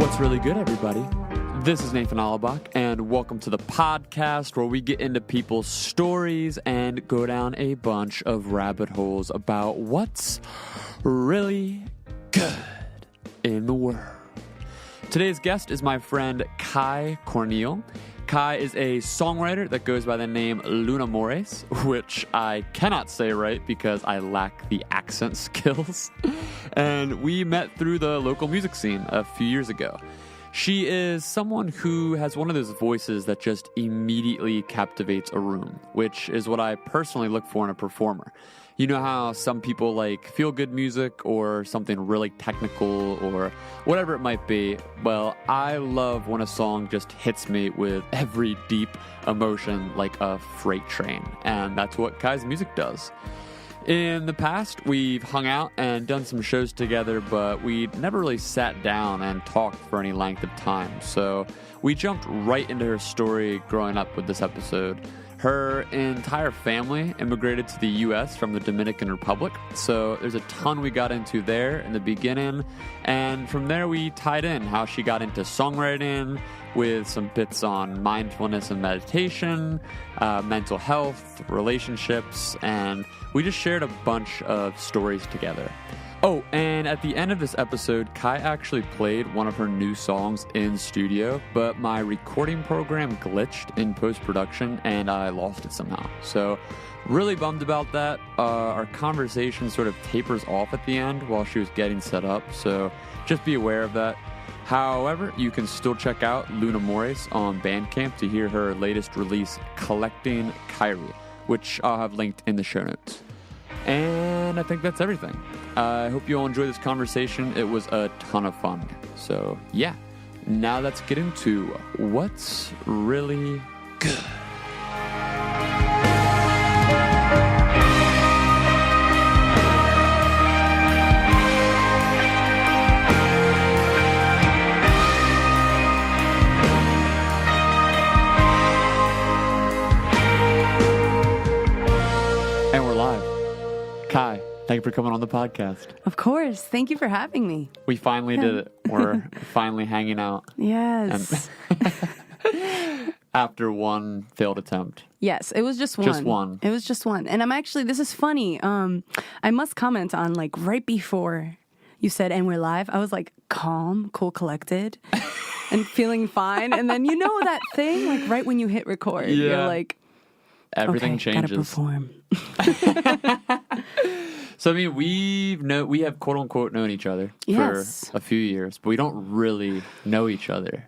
What's really good, everybody? This is Nathan Allebach, and welcome to the podcast where we get into people's stories and go down a bunch of rabbit holes about what's really good in the world. Today's guest is my friend Kai Corniel. Kai is a songwriter that goes by the name Lunamores, which I cannot say right because I lack the accent skills. And we met through the local music scene a few years ago. She is someone who has one of those voices that just immediately captivates a room, which is what I personally look for in a performer. You know how some people like feel-good music or something really technical or whatever it might be? Well, I love when a song just hits me with every deep emotion like a freight train, and that's what Kai's music does. In the past, we've hung out and done some shows together, but we never really sat down and talked for any length of time, so we jumped right into her story growing up with this episode. Her entire family immigrated to the U.S. from the Dominican Republic, so there's a ton we got into there in the beginning, and from there we tied in how she got into songwriting with some bits on mindfulness and meditation, mental health, relationships, and we just shared a bunch of stories together. Oh, and at the end of this episode, Kai actually played one of her new songs in studio, but my recording program glitched in post-production and I lost it somehow. So, really bummed about that. Our conversation sort of tapers off at the end while she was getting set up, so just be aware of that. However, you can still check out Lunamores on Bandcamp to hear her latest release, Collecting Kyrie, which I'll have linked in the show notes. And I think that's everything. I hope you all enjoy this conversation. It was a ton of fun. So, yeah. Now let's get into what's really good. And we're live. Kai, thank you for coming on the podcast. Of course. Thank you for having me. We finally did it. We're finally hanging out. Yes. After one failed attempt. Yes, it was just one. Just one. It was just one. And I'm actually, this is funny. I must comment on like right before you said, and we're live, I was like calm, cool, collected, and feeling fine. And then you know that thing, like right when you hit record, you're like, everything okay, changes. Gotta perform. So, I mean, we have quote unquote known each other for a few years, but we don't really know each other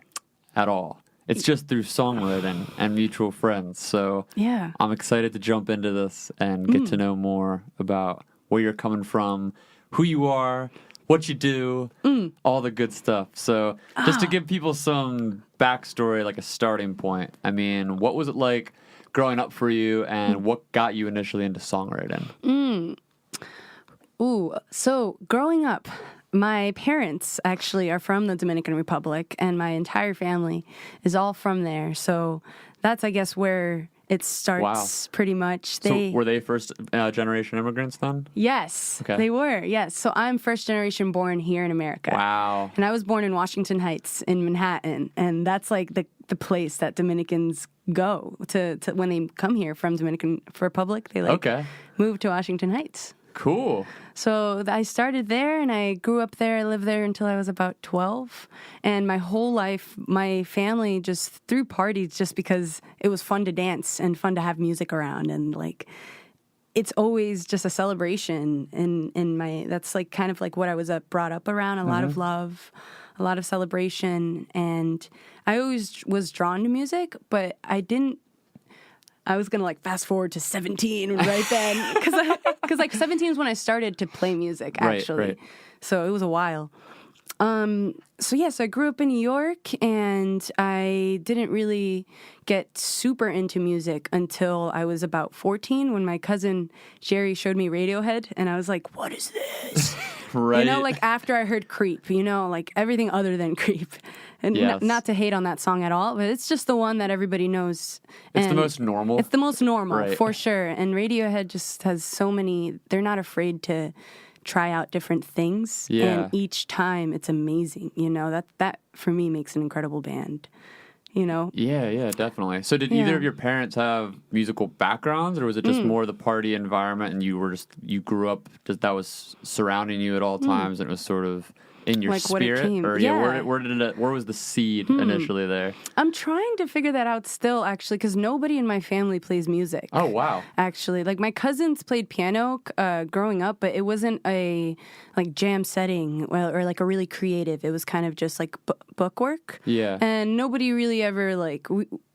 at all. It's just through songwriting and mutual friends. So yeah, I'm excited to jump into this and get to know more about where you're coming from, who you are, what you do, all the good stuff. So just to give people some backstory, like a starting point, I mean, what was it like growing up for you, and what got you initially into songwriting? So growing up, my parents actually are from the Dominican Republic, and my entire family is all from there. So that's, I guess, where it starts pretty much. So were they first generation immigrants then? Yes, okay. They were, yes. So I'm first generation born here in America. Wow. And I was born in Washington Heights in Manhattan, and that's like the place that Dominicans go to when they come here from Dominican Republic. They move to Washington Heights. Cool. So I started there, and I grew up there. I lived there until I was about 12. And my whole life, my family just threw parties just because it was fun to dance and fun to have music around. And, like, it's always just a celebration. That's, like, kind of like what I was brought up around, a lot of love, a lot of celebration. And I always was drawn to music, but I was going to, like, fast forward to 17 right then. Because, like, 17 is when I started to play music, actually. Right. So it was a while. So I grew up in New York, and I didn't really get super into music until I was about 14 when my cousin Jerry showed me Radiohead, and I was like, what is this? Right. You know, like, after I heard Creep, you know, like, everything other than Creep. And not to hate on that song at all, but it's just the one that everybody knows. It's the most normal. It's the most normal, for sure. And Radiohead just has so many, they're not afraid to try out different things. Yeah. And each time it's amazing. You know, that for me makes an incredible band. You know? Yeah, definitely. So did either of your parents have musical backgrounds, or was it just more the party environment and you grew up, just that was surrounding you at all times and it was sort of in your like spirit? What it came. Or where was the seed initially there? I'm trying to figure that out still, actually, because nobody in my family plays music. Oh, wow. Actually, like my cousins played piano growing up, but it wasn't a like jam setting or like a really creative. It was kind of just like book work. Yeah. And nobody really ever like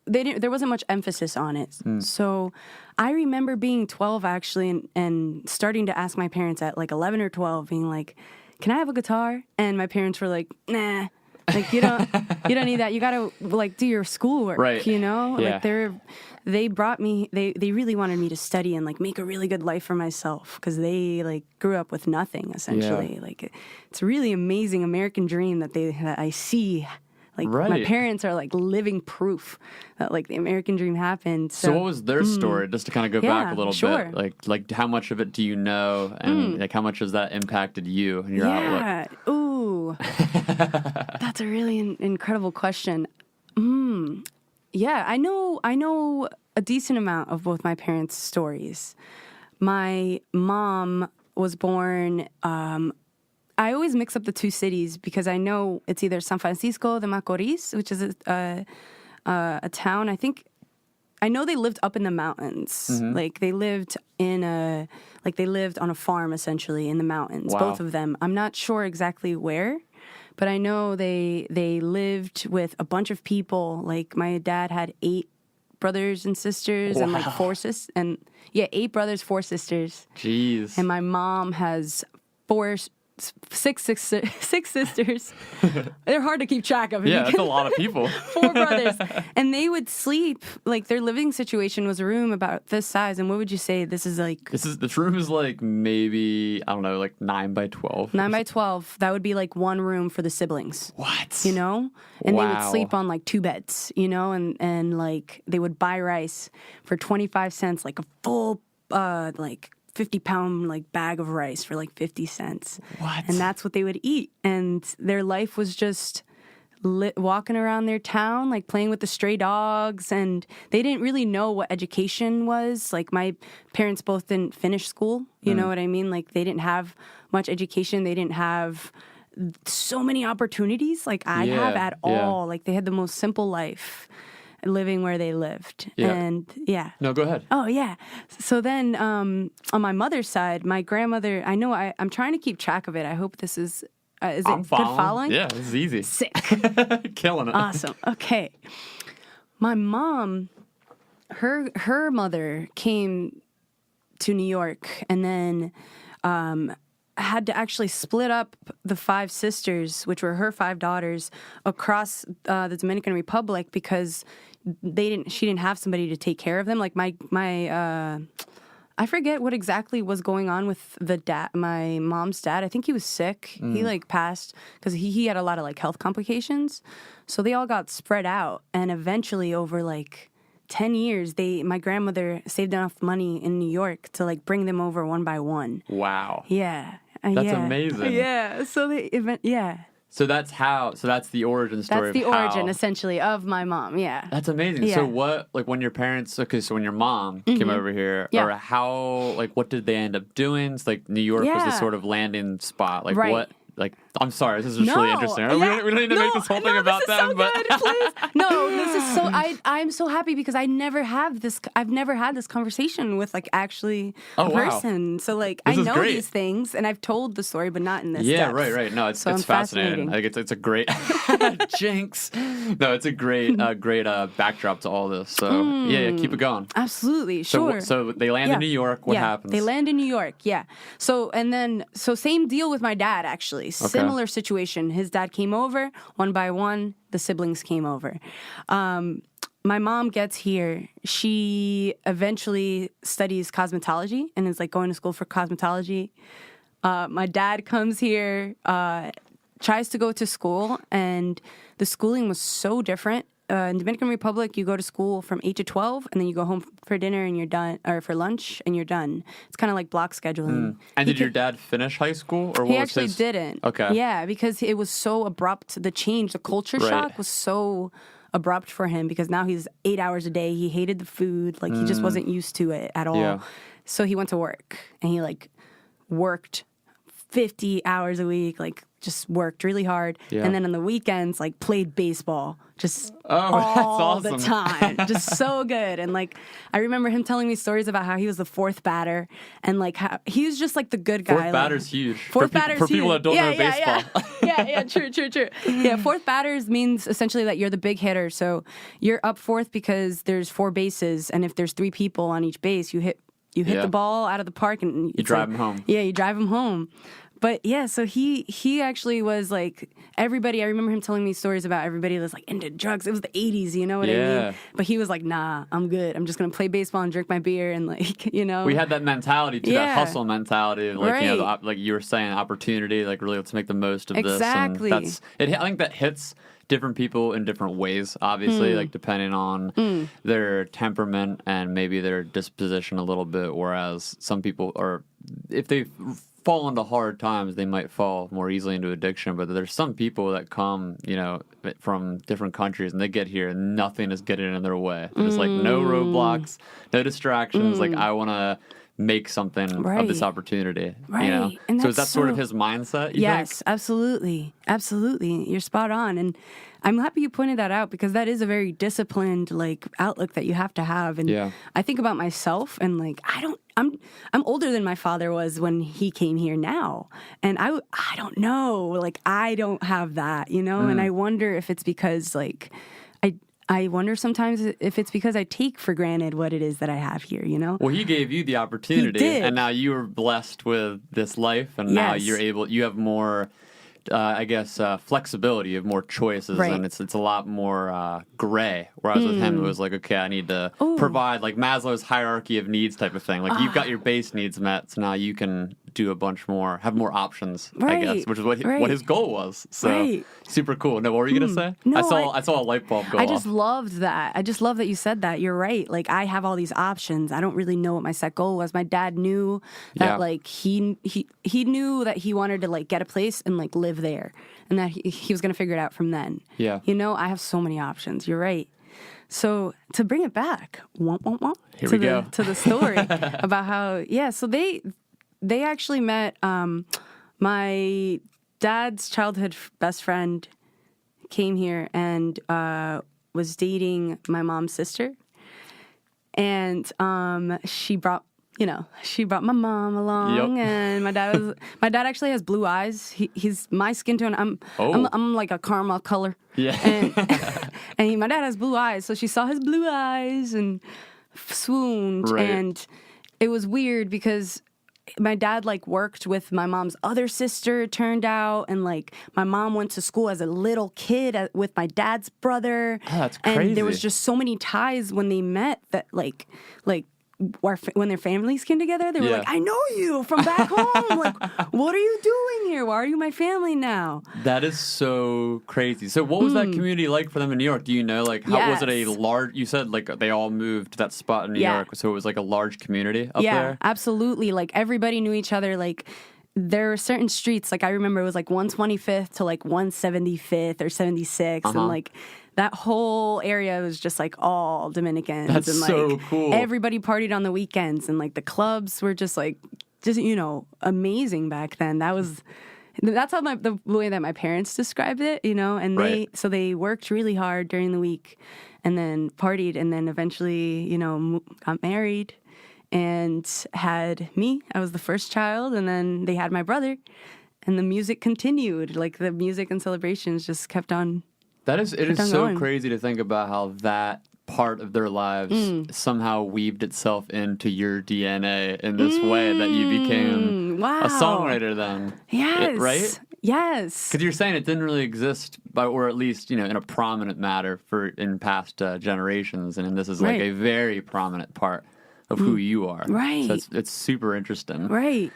there wasn't much emphasis on it. So I remember being 12 actually and starting to ask my parents at like 11 or 12, being like, "Can I have a guitar?" And my parents were like, "Nah, like you don't need that. You gotta like do your schoolwork, right? You know, yeah. like they brought me. They really wanted me to study and like make a really good life for myself because they like grew up with nothing essentially. Yeah. Like it's a really amazing American dream that I see. Like my parents are like living proof that like the American dream happened. So what was their story? Just to kind of go back a little sure. bit, like how much of it do you know, and like how much has that impacted you and your outlook? Ooh, that's a really incredible question. Yeah, I know a decent amount of both my parents' stories. My mom was born. I always mix up the two cities because I know it's either San Francisco de Macorís, which is a town. I know they lived up in the mountains. Like they lived on a farm essentially in the mountains. Wow. Both of them. I'm not sure exactly where, but I know they lived with a bunch of people. Like my dad had 8 brothers and sisters and like 4 sisters, and 8 brothers, 4 sisters. Jeez. And my mom has 6 sisters. They're hard to keep track of. Yeah, that's a lot of people. 4 brothers. And they would sleep, like their living situation was a room about this size. And what would you say this is like? This room is like maybe, I don't know, like 9 by 12. 9 by 12. That would be like one room for the siblings. What? You know? And wow. they would sleep on like 2 beds, you know? And like they would buy rice for 25 cents, like a full, like 50-pound like bag of rice for like 50 cents. What? And that's what they would eat. And their life was just walking around their town, like playing with the stray dogs. And they didn't really know what education was. Like my parents both didn't finish school. You know what I mean? Like they didn't have much education. They didn't have so many opportunities like I have at all. Like they had the most simple life, living where they lived. And No, go ahead. Oh yeah. So then on my mother's side, my grandmother, I know I'm trying to keep track of it. I hope this is it good following? Yeah, this is easy. Sick. Killing it. Awesome. Okay. My mom, her mother came to New York and then had to actually split up the 5 sisters, which were her 5 daughters, across the Dominican Republic because she didn't have somebody to take care of them. Like my I forget what exactly was going on with my mom's dad. I think he was sick. He like passed because he had a lot of like health complications. So they all got spread out, and eventually over like 10 years, my grandmother saved enough money in New York to like bring them over one by one. Wow. Yeah. That's amazing. Yeah. So So that's the origin story. That's the origin, essentially, of my mom, yeah. That's amazing. Yeah. So when your parents, so when your mom came over here, or how, like, what did they end up doing? It's like New York was the sort of landing spot. Like, what, like, I'm sorry, this is just really interesting. We don't need to make this whole thing about them. So but good, please. No, this is so, I'm so happy because I've never had this conversation with, like, actually a person. So, like, I know these things, and I've told the story, but not in this depth. Right. No, it's fascinating. I think it's a great, jinx. No, it's a great backdrop to all this. So, keep it going. Absolutely, sure. So they land in New York. What happens? They land in New York, yeah. So same deal with my dad, actually. Similar situation. His dad came over, one by one, the siblings came over. My mom gets here. She eventually studies cosmetology and is like going to school for cosmetology. My dad comes here, tries to go to school, and the schooling was so different in Dominican Republic, you go to school from 8 to 12, and then you go home for dinner and you're done, or for lunch and you're done. It's kind of like block scheduling. And did your dad finish high school, or what He was actually his... didn't. Okay. Yeah, because it was so abrupt. The change, the culture shock was so abrupt for him because now he's 8 hours a day. He hated the food. Like, he just wasn't used to it at all. Yeah. So he went to work, and he, like, worked 50 hours a week, like, just worked really hard. Yeah. And then on the weekends, like, played baseball just that's all awesome. the time. Just so good. And, like, I remember him telling me stories about how he was the fourth batter, and, like, how he was just, like, the good guy. Fourth batter's huge. Fourth batter's for people huge. that don't know baseball. Yeah, true. Yeah, fourth batters means essentially that you're the big hitter. So you're up fourth because there's 4 bases, and if there's 3 people on each base, you hit the ball out of the park, and You drive them home. Yeah, you drive them home. But yeah, so he actually was like everybody. I remember him telling me stories about everybody was like into drugs. It was the 80s, you know what I mean? But he was like, nah, I'm good. I'm just gonna play baseball and drink my beer and like, you know. We had that mentality too, that hustle mentality, of like you know, Right. like you were saying, opportunity, like really let's make the most of Exactly. this. And I think that hits different people in different ways, obviously, like depending on their temperament and maybe their disposition a little bit. Whereas some people are, if they fall into hard times, they might fall more easily into addiction. But there's some people that come, you know, from different countries, and they get here and nothing is getting in their way. They're just like, no roadblocks, no distractions. Like, I want to make something of this opportunity. Right. You know? And So is that that's sort of his mindset, you Yes, think? absolutely. Absolutely. You're spot on. And I'm happy you pointed that out because that is a very disciplined like outlook that you have to have. And I think about myself and like I'm older than my father was when he came here now. And I don't know, like I don't have that, you know? And I wonder if it's because like I wonder sometimes if it's because I take for granted what it is that I have here, you know? Well, he gave you the opportunity, He did. and now you are blessed with this life, and now you have more, flexibility, you have more choices, and it's a lot more gray. Whereas with him, it was like, okay, I need to provide, like Maslow's hierarchy of needs type of thing. Like you've got your base needs met, so now you can do a bunch more, have more options, I guess, which is what his goal was. So super cool. No, what were you gonna say? No, I saw a light bulb go off. I just loved that. I just love that you said that. You're right. Like I have all these options. I don't really know what my set goal was. My dad knew that like he knew that he wanted to like get a place and like live there, and that he was gonna figure it out from then. Yeah. You know, I have so many options. You're right. So to bring it back, Here we go. to the story about how so they actually met. My dad's childhood best friend came here and was dating my mom's sister, and she brought my mom along, and my dad actually has blue eyes. He's my skin tone. I'm like a caramel color. Yeah, and my dad has blue eyes, so she saw his blue eyes and swooned, and it was weird because my dad like worked with my mom's other sister, it turned out, and like my mom went to school as a little kid with my dad's brother. Oh, that's crazy. And there was just so many ties when they met that like when their families came together, they were like, I know you from back home. Like, what are you doing here? Why are you my family now? That is so crazy. So what was that community like for them in New York? Do you know, like, how was it a large, you said, like, they all moved to that spot in New York, so it was, like, a large community up there? Yeah, absolutely. Like, everybody knew each other. Like, there were certain streets, like, I remember it was, like, 125th to, like, 175th or 76th, and, like, that whole area was just like all Dominicans. That's and like so cool. Everybody partied on the weekends, and like the clubs were just you know, amazing back then. That's how the way that my parents described it, you know. And they worked really hard during the week, and then partied, and then eventually, you know, got married and had me. I was the first child, and then they had my brother, and the music continued. Like the music and celebrations just kept on. It is so crazy to think about how that part of their lives somehow weaved itself into your DNA in this way that you became a songwriter then. Yes. Right? Yes. Because you're saying it didn't really exist, or at least, you know, in a prominent manner in past generations, and this is like a very prominent part of who you are. Right. So it's super interesting. Right.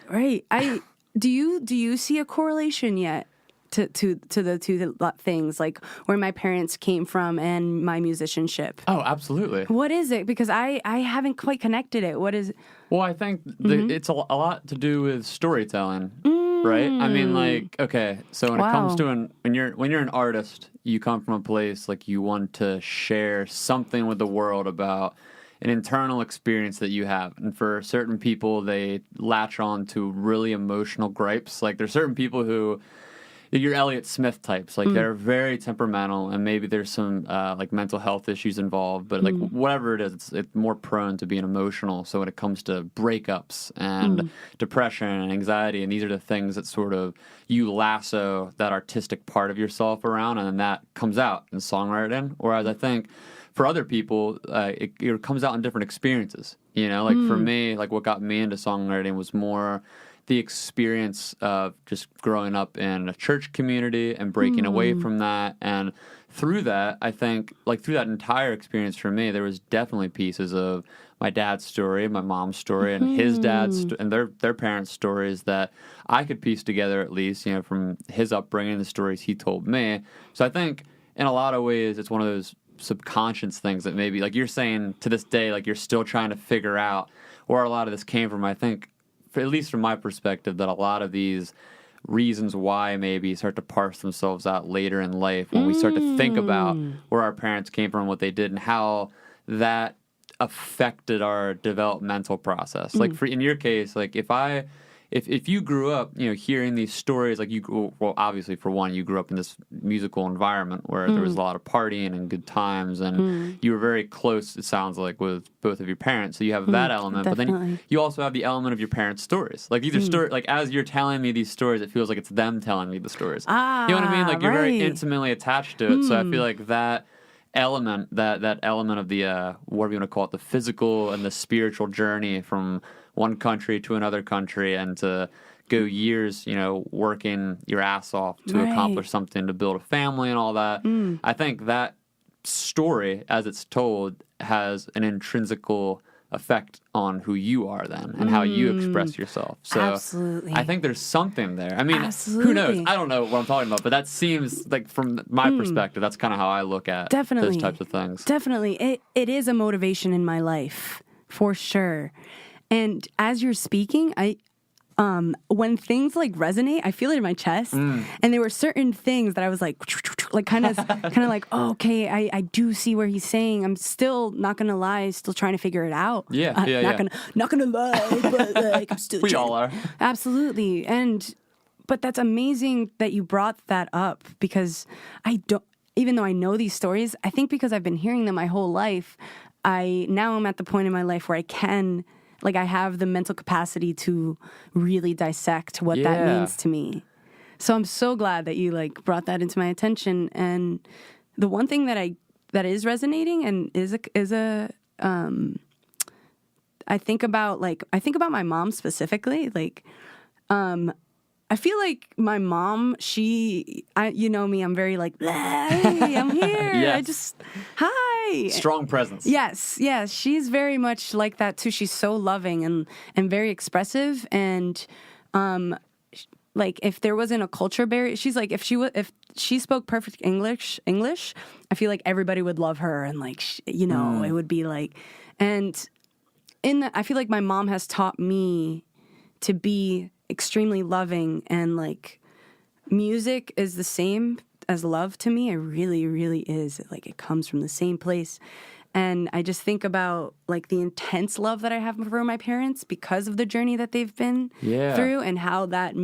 Do you see a correlation yet to the two things, like where my parents came from and my musicianship. Oh, absolutely. What is it? Because I haven't quite connected it. What is it? Well, I think it's a lot to do with storytelling, right? I mean, like, okay, so when it comes to when you're an artist, you come from a place like you want to share something with the world about an internal experience that you have. And for certain people, they latch on to really emotional gripes. Like, there's certain people who, your Elliott Smith types, like they're very temperamental, and maybe there's some like mental health issues involved, but like whatever it is, it's more prone to being emotional. So when it comes to breakups and depression and anxiety, and these are the things that sort of you lasso that artistic part of yourself around, and then that comes out in songwriting. Whereas I think for other people, it comes out in different experiences. You know, like for me, like what got me into songwriting was more the experience of just growing up in a church community and breaking away from that. And through that, I think, like through that entire experience for me, there was definitely pieces of my dad's story, my mom's story, and his dad's and their parents' stories that I could piece together, at least, you know, from his upbringing, the stories he told me. So I think in a lot of ways, it's one of those subconscious things that maybe, like you're saying to this day, like you're still trying to figure out where a lot of this came from. I think, at least from my perspective, that a lot of these reasons why maybe start to parse themselves out later in life when we start to think about where our parents came from, what they did, and how that affected our developmental process. Like in your case, like if you grew up, you know, hearing these stories, like well, obviously for one, you grew up in this musical environment where there was a lot of partying and good times, and you were very close, it sounds like, with both of your parents. So you have that element, definitely. but then you also have the element of your parents' stories. Like these are stories, like as you're telling me these stories, it feels like it's them telling me the stories. You know what I mean? Like you're very intimately attached to it. So I feel like that element, that element of the whatever you want to call it, the physical and the spiritual journey from one country to another country, and to go years, you know, working your ass off to accomplish something, to build a family and all that. I think that story, as it's told, has an intrinsical effect on who you are then and how you express yourself. So absolutely. I think there's something there. I mean, who knows? I don't know what I'm talking about, but that seems like, from my perspective, that's kind of how I look at those types of things. Definitely. It is a motivation in my life, for sure. And as you're speaking, when things like resonate, I feel it in my chest. And there were certain things that I was like kind of like, oh, okay, I do see where he's saying. I'm still not gonna lie, still trying to figure it out. Not gonna lie, but like I'm still. We all are. Absolutely. But that's amazing that you brought that up, because even though I know these stories, I think because I've been hearing them my whole life, now I'm at the point in my life where I have the mental capacity to really dissect what that means to me. So I'm so glad that you like brought that into my attention. And the one thing that is resonating and I think about my mom specifically. Like, I feel like my mom, you know me, I'm very like, hey, I'm here. Yes. Hi. Strong presence. Yes. She's very much like that too. She's so loving and very expressive. And, like if there wasn't a culture barrier, she's like, if she spoke perfect English, I feel like everybody would love her. And like, it would be like, and I feel like my mom has taught me to be extremely loving, and like music is the same as love to me. It really, really is. Like it comes from the same place. And I just think about like the intense love that I have for my parents because of the journey that they've been through, and how that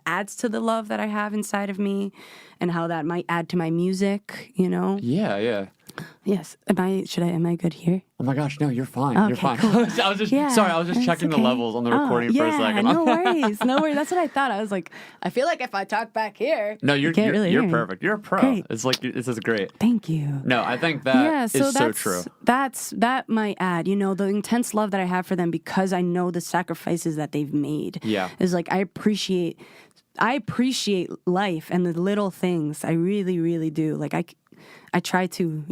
adds to the love that I have inside of me, and how that might add to my music, you know? Yeah. Yes. Am I good here? Oh my gosh, no, you're fine. Okay, you're fine. Cool. I was just checking the levels on the recording for a second. No worries. That's what I thought. I was like, I feel like if I talk back here, no, you're perfect. You're a pro. Great. It's like, this is great. Thank you. No, I think that is so true. That might add, the intense love that I have for them because I know the sacrifices that they've made. Yeah. Is like, I appreciate life and the little things. I really, really do. Like I try to,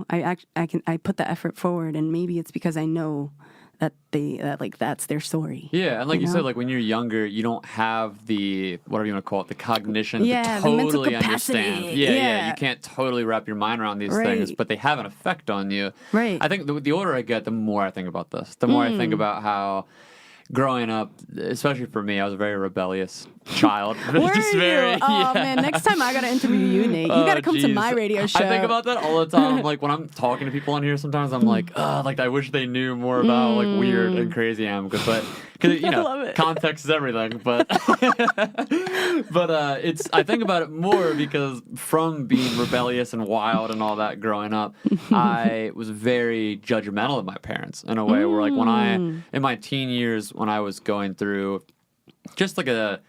I put the effort forward, and maybe it's because I know that's their story. Yeah, and like you know? said, like when you're younger, you don't have the whatever you want to call it, the cognition to the mental totally capacity. understand. Yeah, you can't totally wrap your mind around these things, but they have an effect on you. Right. I think the older I get, the more I think about this. The more I think about how growing up, especially for me, I was a very rebellious child. Were you? Man, next time I gotta interview you, Nate. You gotta come to my radio show. I think about that all the time. Like when I'm talking to people on here, sometimes I'm like, I wish they knew more about like weird and crazy I am. Because you know, context is everything. But I think about it more because from being rebellious and wild and all that growing up, I was very judgmental of my parents in a way where like in my teen years when I was going through just like a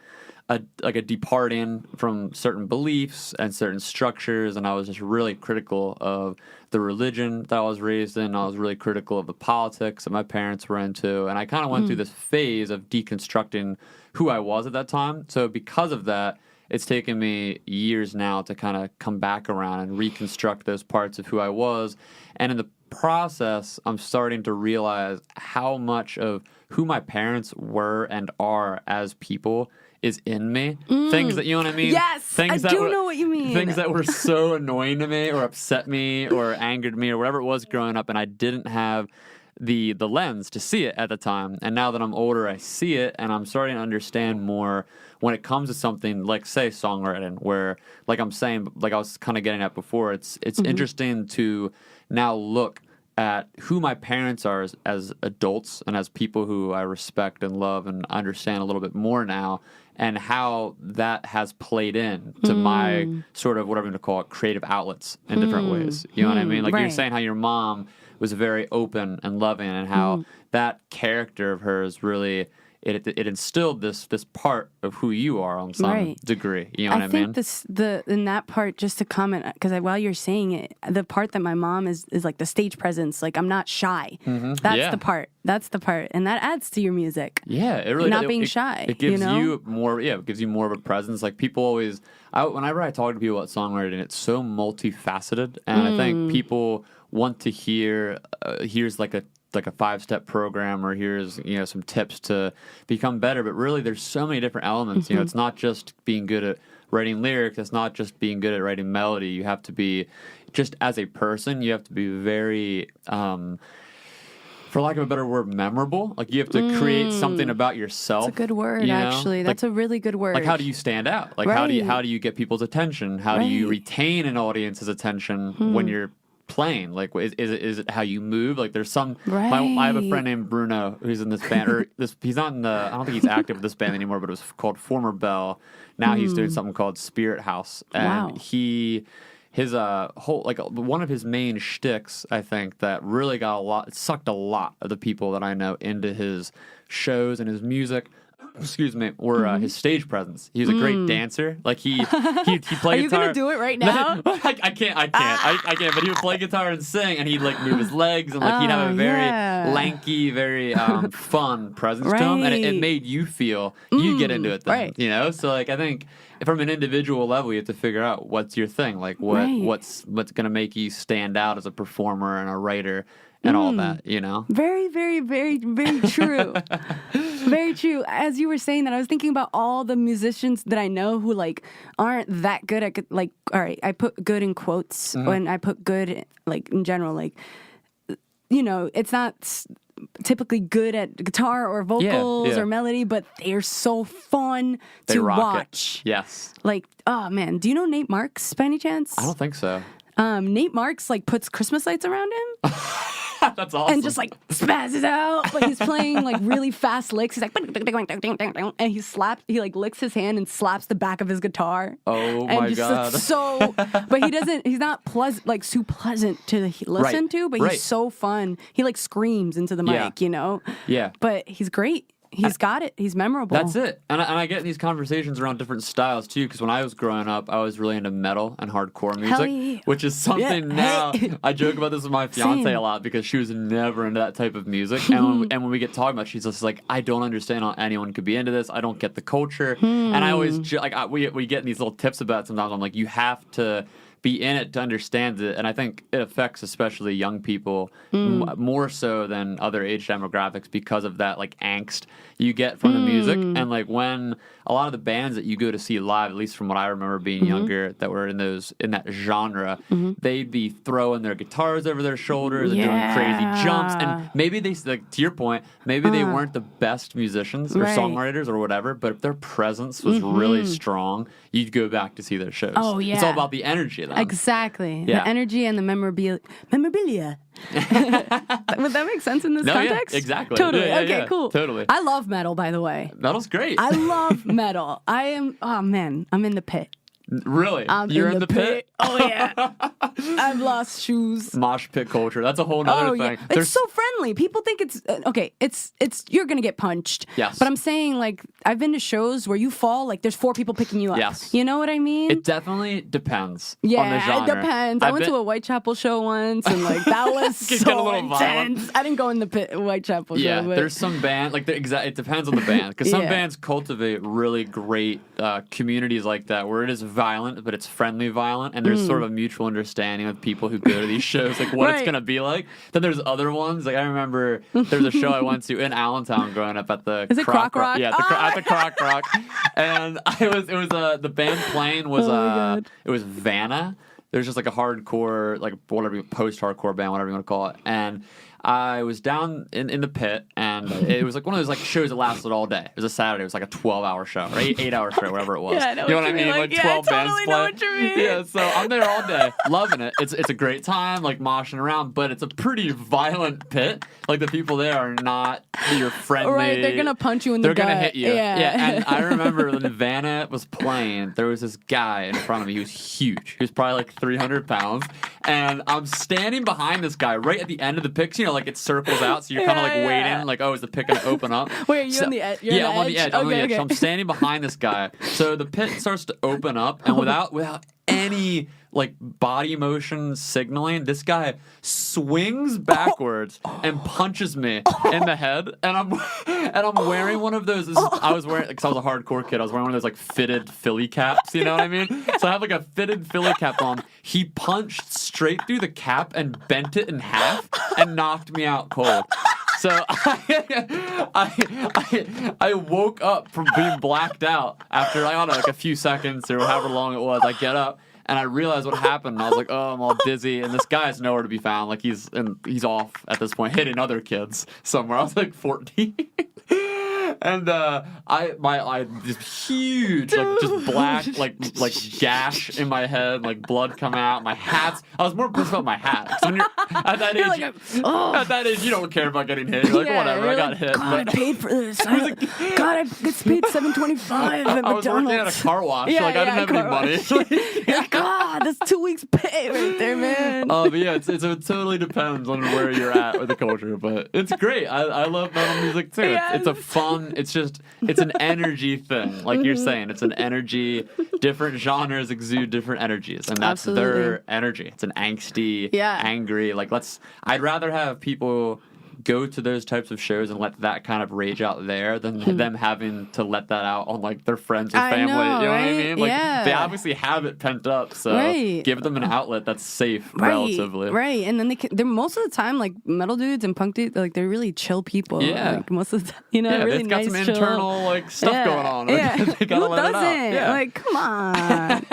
departing from certain beliefs and certain structures, and I was just really critical of the religion that I was raised in. I was really critical of the politics that my parents were into, and I kind of went through this phase of deconstructing who I was at that time. So because of that, it's taken me years now to kind of come back around and reconstruct those parts of who I was, and in the process, I'm starting to realize how much of who my parents were and are as people is in me. Things that, you know what I mean? Yes, things I do know what you mean. Things that were so annoying to me or upset me or angered me or whatever it was growing up, and I didn't have the lens to see it at the time. And now that I'm older, I see it, and I'm starting to understand more when it comes to something like, say, songwriting, where, like I'm saying, like I was kind of getting at before, it's interesting to now look at who my parents are as adults and as people who I respect and love and understand a little bit more now, and how that has played in to my sort of whatever I'm going to call it, creative outlets in different ways. You know what I mean? Like you're saying how your mom was very open and loving, and how that character of hers really it instilled this part of who you are on some degree. You know what I mean? I think in that part, just to comment, because while you're saying it, the part that my mom is like the stage presence. Like I'm not shy. That's the part. That's the part, and that adds to your music. Yeah, it really not being shy. It gives you more. Yeah, it gives you more of a presence. Like people always. Whenever I talk to people about songwriting, it's so multifaceted, and I think people want to hear. Here's like a 5-step program, or here's some tips to become better, but really there's so many different elements. It's not just being good at writing lyrics, it's not just being good at writing melody. You have to be, just as a person, you have to be very for lack of a better word, memorable. Like you have to create something about yourself. That's a good word, actually. That's a really good word. Like how do you stand out? Like how do you get people's attention? How do you retain an audience's attention when you're playing? Like is it how you move? Like there's some I have a friend named Bruno who's in this band, or he's not in I don't think he's active with this band anymore, but it was called Former Bell. Now he's doing something called Spirit House, and his whole, like, one of his main shticks, I think, that really sucked a lot of the people that I know into his shows and his music, were his stage presence. He was a great dancer. Like he played guitar. Are you gonna do it right now? I can't. But he would play guitar and sing, and he'd like move his legs, and like he'd have a very lanky, very fun presence to him, and it made you feel you get into it then, So like I think from an individual level, you have to figure out what's your thing, like what's gonna make you stand out as a performer and a writer. And all that, Very, very, very, very true. Very true. As you were saying that, I was thinking about all the musicians that I know who, like, aren't that good at, like, all right, I put good in quotes, when I put good, like, in general, like, it's not typically good at guitar or vocals or melody, but they're so fun to watch. Yes. Like, oh, man. Do you know Nate Marks, by any chance? I don't think so. Nate Marks, like, puts Christmas lights around him. That's awesome. And just like spazzes out, but he's playing like really fast licks. He's like, and he like licks his hand and slaps the back of his guitar. Oh my God. But he's not too pleasant to listen to, but he's so fun. He like screams into the mic, Yeah. But he's great. He's got it. He's memorable. That's it. And I get in these conversations around different styles, too, because when I was growing up, I was really into metal and hardcore music, which is something now. I joke about this with my fiance a lot because she was never into that type of music. And when we get talking about it, she's just like, I don't understand how anyone could be into this. I don't get the culture. And I always, we get in these little tips about it sometimes. I'm like, you have to be in it to understand it. And I think it affects especially young people more so than other age demographics because of that like angst you get from the music. And like when a lot of the bands that you go to see live, at least from what I remember being younger, that were in that genre, they'd be throwing their guitars over their shoulders and doing crazy jumps. And maybe they, like to your point, maybe they weren't the best musicians or songwriters or whatever, but if their presence was really strong, you'd go back to see their shows. Oh, yeah. It's all about the energy then. Exactly. Yeah. The energy and the memorabilia. Would that make sense in this context? Yeah, exactly. Totally. Yeah, okay, cool. Totally. I love metal, by the way. Metal's great. I love metal. Oh man, I'm in the pit. Really? You're in the pit? Oh yeah. I've lost shoes. Mosh pit culture. That's a whole nother thing. Yeah. It's so friendly. People think it's okay. It's you're gonna get punched. Yes. But I'm saying like I've been to shows where you fall, like there's 4 people picking you up. Yes. You know what I mean? It definitely depends. Yeah, on the genre. it depends. I went to a Whitechapel show once, and like that was so intense. I didn't go in the Whitechapel show. Yeah, but there's some band like it depends on the band because some bands cultivate really great communities like that where it is violent, but it's friendly violent, and there's sort of a mutual understanding with people who go to these shows, like what it's gonna be like. Then there's other ones, like I remember there's a show I went to in Allentown growing up at the Croc Rock? Yeah, at the Croc Rock, and the band playing was it was Vanna. There's just like a hardcore, like whatever, post-hardcore band, whatever you want to call it, and I was down in the pit, and it was like one of those like shows that lasted all day. It was a Saturday. It was like a 12-hour show, or 8-hour show, whatever it was. Yeah, I know you know what I mean? Like 12 bands totally play. Know what you mean. Yeah, so I'm there all day, loving it. It's a great time, like moshing around, but it's a pretty violent pit. Like the people there are not your friendly. Right, they're gonna punch you in the gut. They're gonna hit you. Yeah. And I remember when Vanna was playing, there was this guy in front of me. He was huge. He was probably like 300 pounds, and I'm standing behind this guy right at the end of the pit. You know, like it circles out, so you're kind of like waiting, like, oh, is the pit gonna open up? Wait, are you on the edge? Yeah, I'm on the edge. I'm on the edge. So I'm standing behind this guy. So the pit starts to open up, and without any like body motion signaling, this guy swings backwards and punches me in the head, and I'm wearing one of those. I was wearing, because I was a hardcore kid, I was wearing one of those like fitted Philly caps. You know what I mean? So I have like a fitted Philly cap on. He punched straight through the cap and bent it in half and knocked me out cold. So I woke up from being blacked out after, I don't know, like a few seconds or however long it was. I get up and I realized what happened. And I was like, oh, I'm all dizzy. And this guy's nowhere to be found. Like he's off at this point, hitting other kids somewhere. I was like 14. And I this huge, like just black, like gash in my head, like blood come out. My hat's. I was more pissed about my hat. 'Cause when you're at that age, you don't care about getting hit. You're like, whatever, I got hit. God, I paid for this. I get paid $7.25 at McDonald's. I was working at a car wash. I didn't have any money. God, that's 2 weeks pay right there, man. But yeah, it totally depends on where you're at with the culture. But it's great. I love metal music too. Yeah. It's a fun. It's an energy thing, like you're saying. It's an energy. Different genres exude different energies, and that's their energy. It's an angsty, angry. Like I'd rather have people go to those types of shows and let that kind of rage out there than them having to let that out on like their friends or family. You know what I mean? Like they obviously have it pent up, so give them an outlet that's safe, relatively. Right, and then they're most of the time like metal dudes and punk dudes, like they're really chill people. Yeah, like, most of the time, you know, really they've got nice, some chill. internal like stuff going on. Yeah, they gotta who let doesn't? it out. Yeah. Like, come on,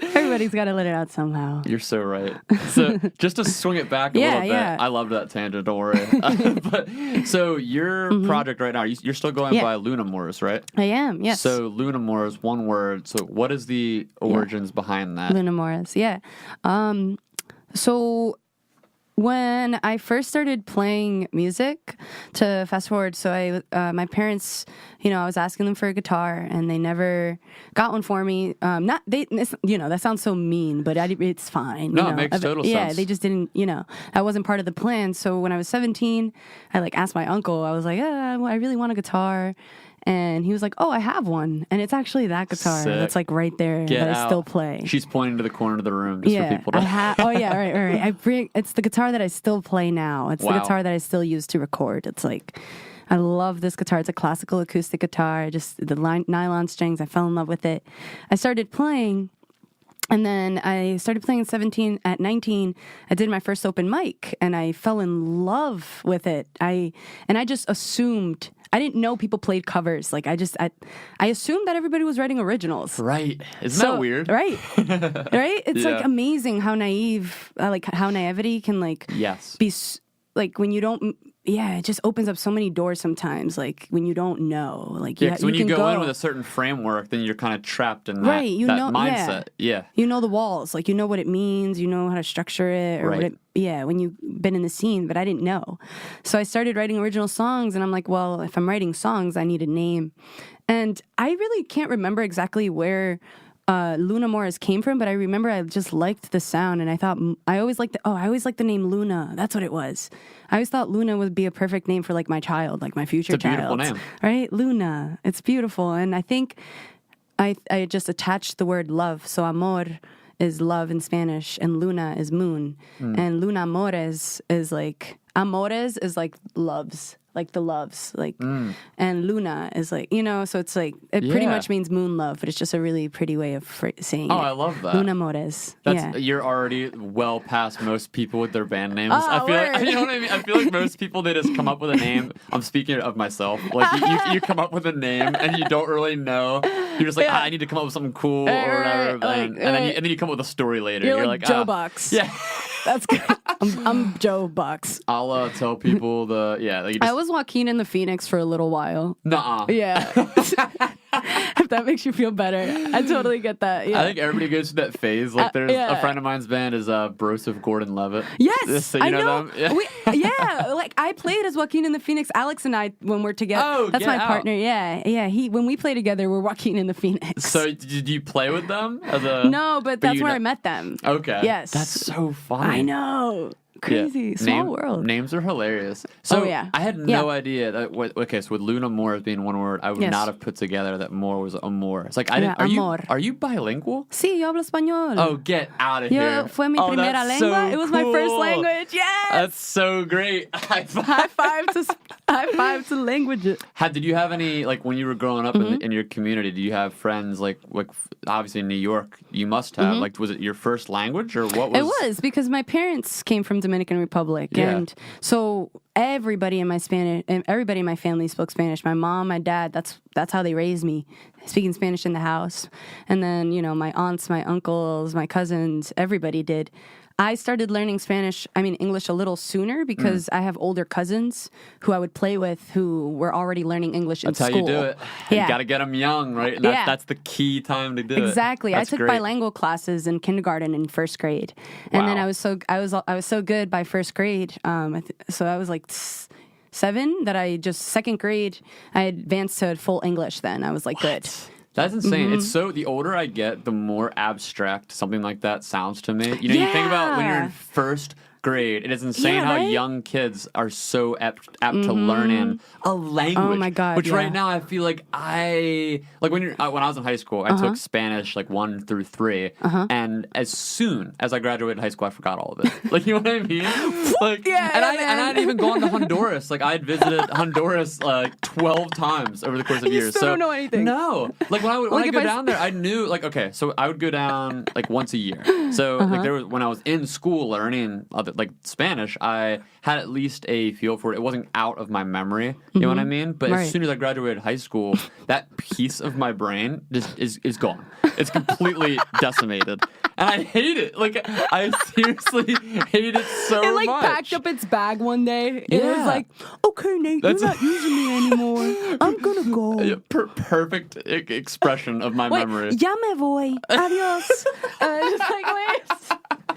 everybody's got to let it out somehow. You're so right. So just to swing it back a little bit, I love that tangent. Don't worry. But so your project right now, you're still going by Lunamores, right? I am, yes. So Lunamores, one word. So what is the origins behind that? Lunamores, yeah. So when I first started playing music, to fast forward, so my parents, I was asking them for a guitar, and they never got one for me. That sounds so mean, but it's fine. No, it makes total sense. Yeah, they just didn't, that wasn't part of the plan. So when I was 17, I asked my uncle. I was like, I really want a guitar. And he was like, oh, I have one. And it's actually that guitar that's right there that I still play. She's pointing to the corner of the room just for people to... right. It's the guitar that I still play now. It's the guitar that I still use to record. It's I love this guitar. It's a classical acoustic guitar. Just the nylon strings. I fell in love with it. I started playing, And then I started playing at 17. At 19, I did my first open mic, and I fell in love with it. I just assumed. I didn't know people played covers. Like, I assumed that everybody was writing originals. Right. Isn't that weird? Right. Right? It's like amazing how naive, how naivety can be like when you don't. Yeah, it just opens up so many doors sometimes. Like when you don't know, like because when you go in with a certain framework, then you're kind of trapped in that, right, mindset. Yeah, you know the walls, like you know what it means, you know how to structure it, or when you've been in the scene. But I didn't know, so I started writing original songs, and I'm like, well, if I'm writing songs, I need a name, and I really can't remember exactly where Lunamores came from, but I remember I just liked the sound, and I thought I always liked the name Luna. That's what it was. I always thought Luna would be a perfect name for like my child, like my future child. It's a beautiful name, right? Luna. It's beautiful, and I think I just attached the word love. So amor is love in Spanish, and Luna is moon, and Lunamores is like amores is like loves. Like the loves, and Luna is like, so it's like, it pretty much means moon love, but it's just a really pretty way of saying it. I love that. Lunamores. You're already well past most people with their band names. Oh, I feel like, you know what I mean? I feel like most people, they just come up with a name. I'm speaking of myself. Like you come up with a name and you don't really know. You're just like, I need to come up with something cool or whatever. And then you come up with a story later. You're like Joe Bucks. Yeah. That's good. I'm Joe Bucks. I'll tell people I was Joaquin in the Phoenix for a little while. Nuh-uh. Yeah. If that makes you feel better. I totally get that. Yeah. I think everybody goes through that phase. Like there's a friend of mine's band is Broseph Gordon-Levitt. Yes. So you know them? Yeah. Like I played as Joaquin in the Phoenix. Alex and I, when we're together. Oh, that's my partner. Out. Yeah. When we play together, we're Joaquin in the Phoenix. So did you play with them? No, but that's where I met them. Okay. Yes. That's so funny. I know. Crazy. Small world. Names are hilarious. So I had no idea that so with Lunamores being one word, I would not have put together that more was amor. It's like are you bilingual? Sí, yo hablo español. Oh, get out of here. Fue mi primera lengua. So it was my first language. Yes. That's so great. High five to language. Did you have any, like when you were growing up in your community, did you have friends like obviously in New York you must have, like was it your first language or what was? It was because my parents came from Dominican Republic, and so everybody in my family spoke Spanish. My mom, my dad, that's how they raised me, speaking Spanish in the house. And then my aunts, my uncles, my cousins, everybody did. I started learning English a little sooner because I have older cousins who I would play with who were already learning English in school. That's how you do it. Yeah. You got to get them young, right? And that's the key time to do it. Exactly. I took bilingual classes in kindergarten and first grade, and then I was so good by first grade. So I was like 7 that second grade I advanced to full English. Then I was like good. That's insane. It's the older I get, the more abstract something like that sounds to me. You think about when you're in first grade. It is insane how young kids are so apt to learning a language. Oh my God! Which right now I feel like when I was in high school, I took Spanish 1 through 3, and as soon as I graduated high school, I forgot all of it. Like, you know what I mean? And I hadn't even gone to Honduras. Like I had visited Honduras 12 times over the course of years. You still don't know anything. No, like when I go down there, I knew so I would go down once a year. So when I was in school learning Spanish, I had at least a feel for it. It wasn't out of my memory, you know what I mean? But as soon as I graduated high school, that piece of my brain just is gone. It's completely decimated. And I hate it. Like, I seriously hate it so much. It packed up its bag one day. It was like, okay, Nate, you're not using me anymore. I'm gonna go. Perfect expression of my memory. Ya me voy. Adios. Just wait.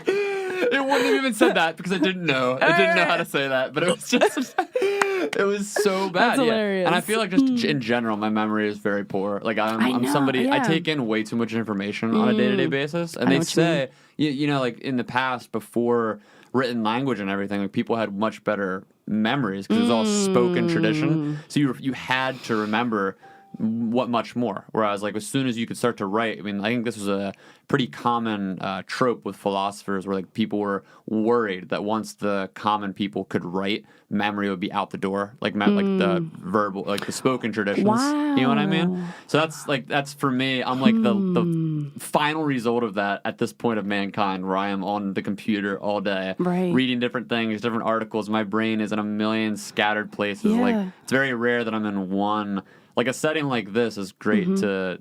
It wouldn't have even said that because I didn't know. I didn't know how to say that, but it was just, it was so bad. That's hilarious. And I feel like just in general, my memory is very poor. Like I'm somebody, I take in way too much information on a day-to-day basis. And they say, like in the past, before written language and everything, like people had much better memories because it was all spoken tradition. So you had to remember what much more. Whereas like as soon as you could start to write, I mean, I think this was a pretty common trope with philosophers where like people were worried that once the common people could write, memory would be out the door, like the verbal, like the spoken traditions. Wow. You know what I mean? So that's for me. I'm like the final result of that at this point of mankind, where I am on the computer all day, reading different things, different articles. My brain is in a million scattered places. Yeah. Like it's very rare that I'm in one. Like a setting like this is great to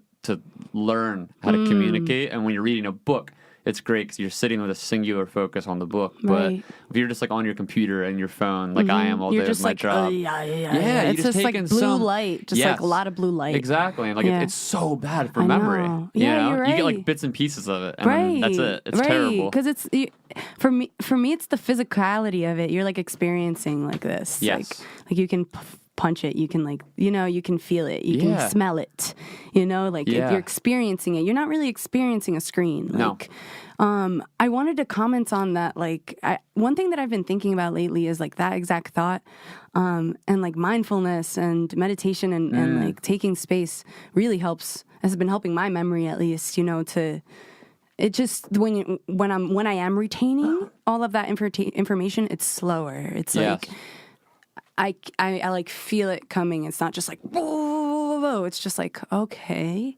learn how to communicate, and when you're reading a book, it's great because you're sitting with a singular focus on the book. But if you're just like on your computer and your phone, like I am all day with my job, it's just like blue light, just like a lot of blue light. Exactly, and like it's so bad for memory. Yeah, you know? you're right. You get like bits and pieces of it, and then that's it. It's terrible. Because it's for me, it's the physicality of it. You're like experiencing like this. Yes. Like you can punch it, you can like, you know, you can feel it, you can smell it, you know, like if you're experiencing it, you're not really experiencing a screen. Like, I wanted to comment on that. Like, one thing that I've been thinking about lately is like that exact thought, and like mindfulness and meditation and like taking space really has been helping my memory at least, you know, it just when I am retaining all of that information, it's slower. It's like I like feel it coming. It's not just like whoa. It's just like okay,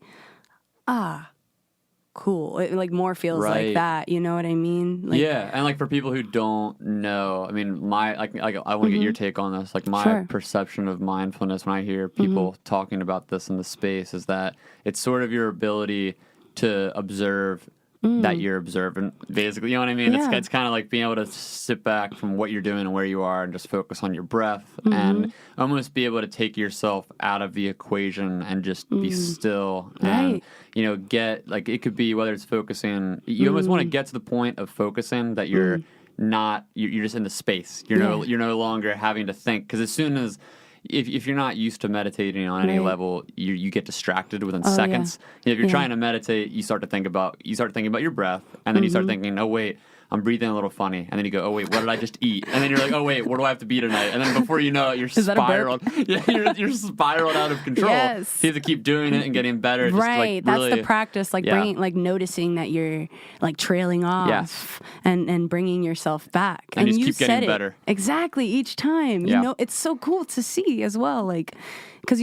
cool. It like more feels like that. You know what I mean? Like, yeah, and like for people who don't know, I mean, my like I want to get your take on this. Like my perception of mindfulness when I hear people talking about this in the space is that it's sort of your ability to observe that you're observant, basically. You know what I mean? It's kind of like being able to sit back from what you're doing and where you are and just focus on your breath and almost be able to take yourself out of the equation and just be still and, you know, get, like, it could be whether it's focusing, you almost want to get to the point of focusing that you're not, you're just in the space. You're no longer having to think, because as soon as, if you're not used to meditating on any level, you get distracted within seconds. You know, if you're trying to meditate, you start thinking about your breath, and then you start thinking, oh wait, I'm breathing a little funny, and then you go, oh wait, what did I just eat? And then you're like, oh wait, what do I have to be tonight? And then before you know it, you're spiraled. You're spiraled out of control. Yes. So you have to keep doing it and getting better. Just right, like, really, that's the practice. Like bringing, like noticing that you're like trailing off, and bringing yourself back. And you you keep getting better. Exactly each time. You know, it's so cool to see as well. Like, because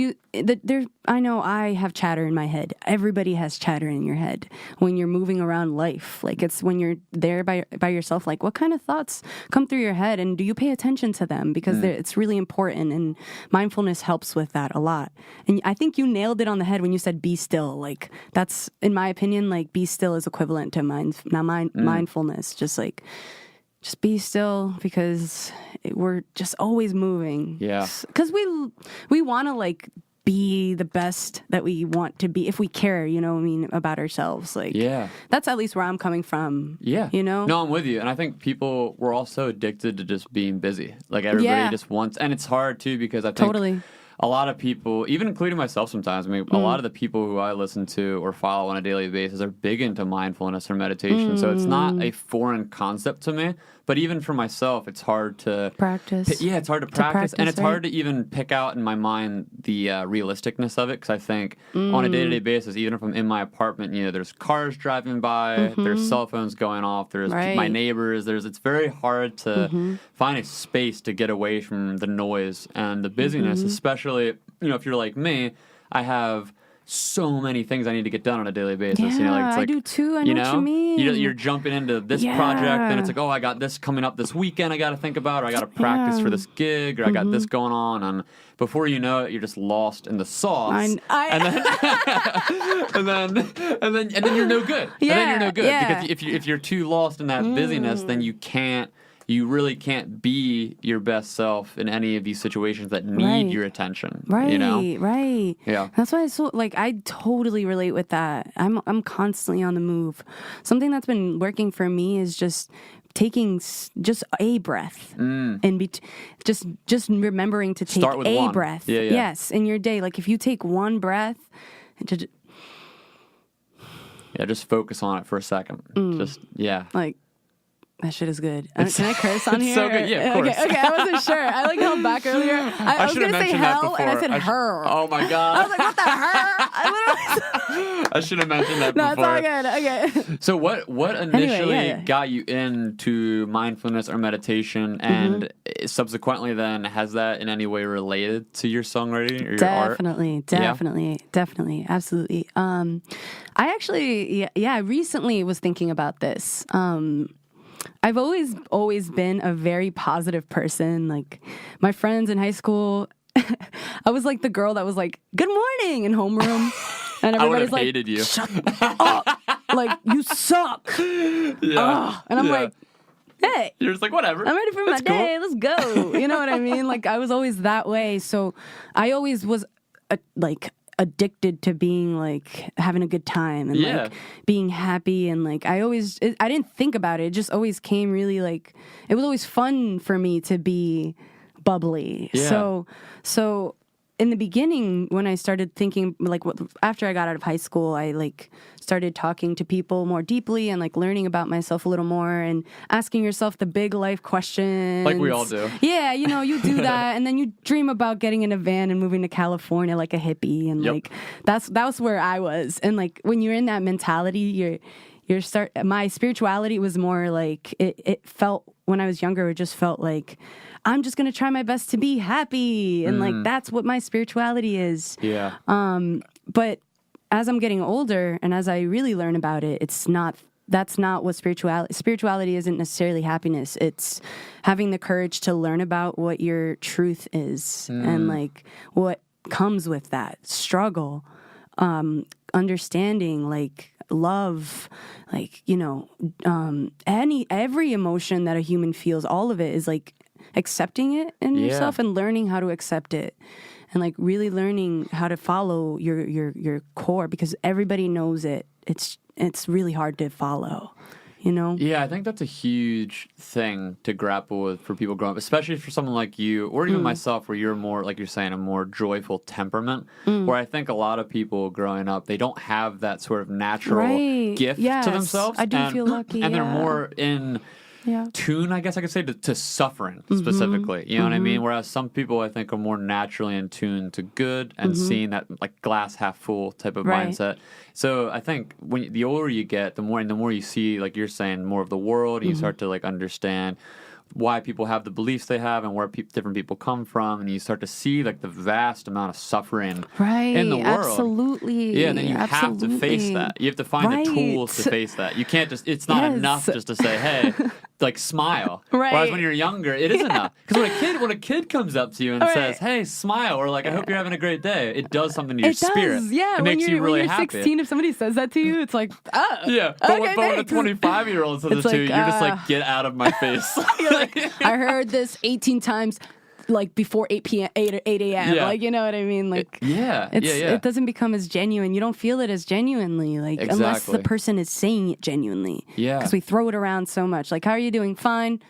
I know I have chatter in my head. Everybody has chatter in your head when you're moving around life. Like, it's when you're there by yourself. Like, what kind of thoughts come through your head, and do you pay attention to them? Because it's really important, and mindfulness helps with that a lot. And I think you nailed it on the head when you said be still. Like, that's, in my opinion, like be still is equivalent to mindfulness. Just be still, because we're just always moving. Yeah. Because we want to like be the best that we want to be if we care, you know what I mean, about ourselves. Like, that's at least where I'm coming from. Yeah. You know? No, I'm with you. And I think we're all so addicted to just being busy. Like everybody just wants, and it's hard too, because I think a lot of people, even including myself sometimes, I mean, a lot of the people who I listen to or follow on a daily basis are big into mindfulness or meditation. So it's not a foreign concept to me. But even for myself, it's hard to practice. It's hard to practice, and it's hard to even pick out in my mind the realisticness of it. Because I think on a day-to-day basis, even if I'm in my apartment, you know, there's cars driving by, there's cell phones going off, there's my neighbors. It's very hard to find a space to get away from the noise and the busyness. Especially, you know, if you're like me, I have so many things I need to get done on a daily basis. Yeah, you know, like, it's like, I do too. I know what you mean. You're jumping into this project, and it's like, oh, I got this coming up this weekend I got to think about, or I got to practice for this gig, or I got this going on, and before you know it, you're just lost in the sauce, and then you're no good. And then you're no good because if you're too lost in that busyness, then you really can't be your best self in any of these situations that need your attention. Right, you know? Right. Yeah. That's why I totally relate with that. I'm constantly on the move. Something that's been working for me is just taking just a breath and just remembering to take a breath. Yeah. Yes, in your day. Like if you take one breath, just focus on it for a second. Like That shit is good. Can I curse on here? So good. Yeah, of course. Okay, I wasn't sure. I like held back earlier. I was going to say hell, and I said her. Oh my God. I was like, what the her? I should have mentioned that no, before. No, it's all good. Okay. So what initially got you into mindfulness or meditation, and subsequently then, has that in any way related to your songwriting or your art? Definitely. Absolutely. I actually, I recently was thinking about this. I've always been a very positive person. Like my friends in high school, I was like the girl that was like, "Good morning" in homeroom, and everybody's like, hated you. "Shut up! Like you suck." Yeah. And I'm like, "Hey, you're just like, whatever. I'm ready for my day. Let's go." You know what I mean? Like I was always that way. So I always was like addicted to being like having a good time and like being happy, and like I didn't think about it. It just always came really like, it was always fun for me to be bubbly. So in the beginning, when I started thinking, like after I got out of high school, I like started talking to people more deeply and like learning about myself a little more and asking yourself the big life questions. Like we all do. Yeah, you do that, and then you dream about getting in a van and moving to California like a hippie, and like that was where I was. And like when you're in that mentality, my spirituality was more like it felt, when I was younger, it just felt like I'm just going to try my best to be happy. And like, that's what my spirituality is. Yeah. But as I'm getting older and as I really learn about it, that's not what spirituality isn't necessarily happiness. It's having the courage to learn about what your truth is and like what comes with that struggle, understanding, like love, like, every emotion that a human feels, all of it is like accepting it in yourself and learning how to accept it, and like really learning how to follow your core, because everybody knows it. It's really hard to follow, Yeah, I think that's a huge thing to grapple with for people growing up, especially for someone like you, or even myself, where you're more, like you're saying, a more joyful temperament, where I think a lot of people growing up, they don't have that sort of natural gift to themselves. I do feel lucky. And they're more in tune, I guess I could say, to suffering specifically. You know what I mean? Whereas some people, I think, are more naturally in tune to good and seeing that like glass half full type of mindset. So I think when the older you get, the more you see, like you're saying, more of the world, and you start to like understand why people have the beliefs they have and where different people come from, and you start to see like the vast amount of suffering in the world. Absolutely. Yeah, and then you have to face that. You have to find the tools to face that. You can't just, it's not enough just to say, hey, like smile. Whereas when you're younger, it is enough. Because when a kid comes up to you and says, hey, smile, or like, I hope you're having a great day, it does something to your spirit. Yeah, it makes you really happy. When you're 16, if somebody says that to you, it's like, oh. Yeah, but when a 25-year-old says it to you, you're just like, get out of my face. I heard this 18 times, like before 8 a.m. Like, you know what I mean? Like, it doesn't become as genuine. You don't feel it as genuinely, like unless the person is saying it genuinely. Yeah, because we throw it around so much. Like, how are you doing? Fine.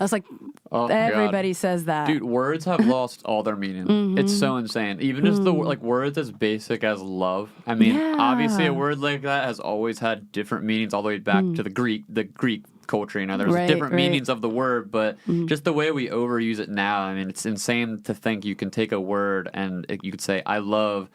I was like, everybody says that. Dude, words have lost all their meaning. It's so insane. Even just the like words as basic as love. I mean, obviously a word like that has always had different meanings all the way back to the Greek culture. There's different meanings of the word, but just the way we overuse it now, I mean, it's insane to think you can take a word and you could say, I love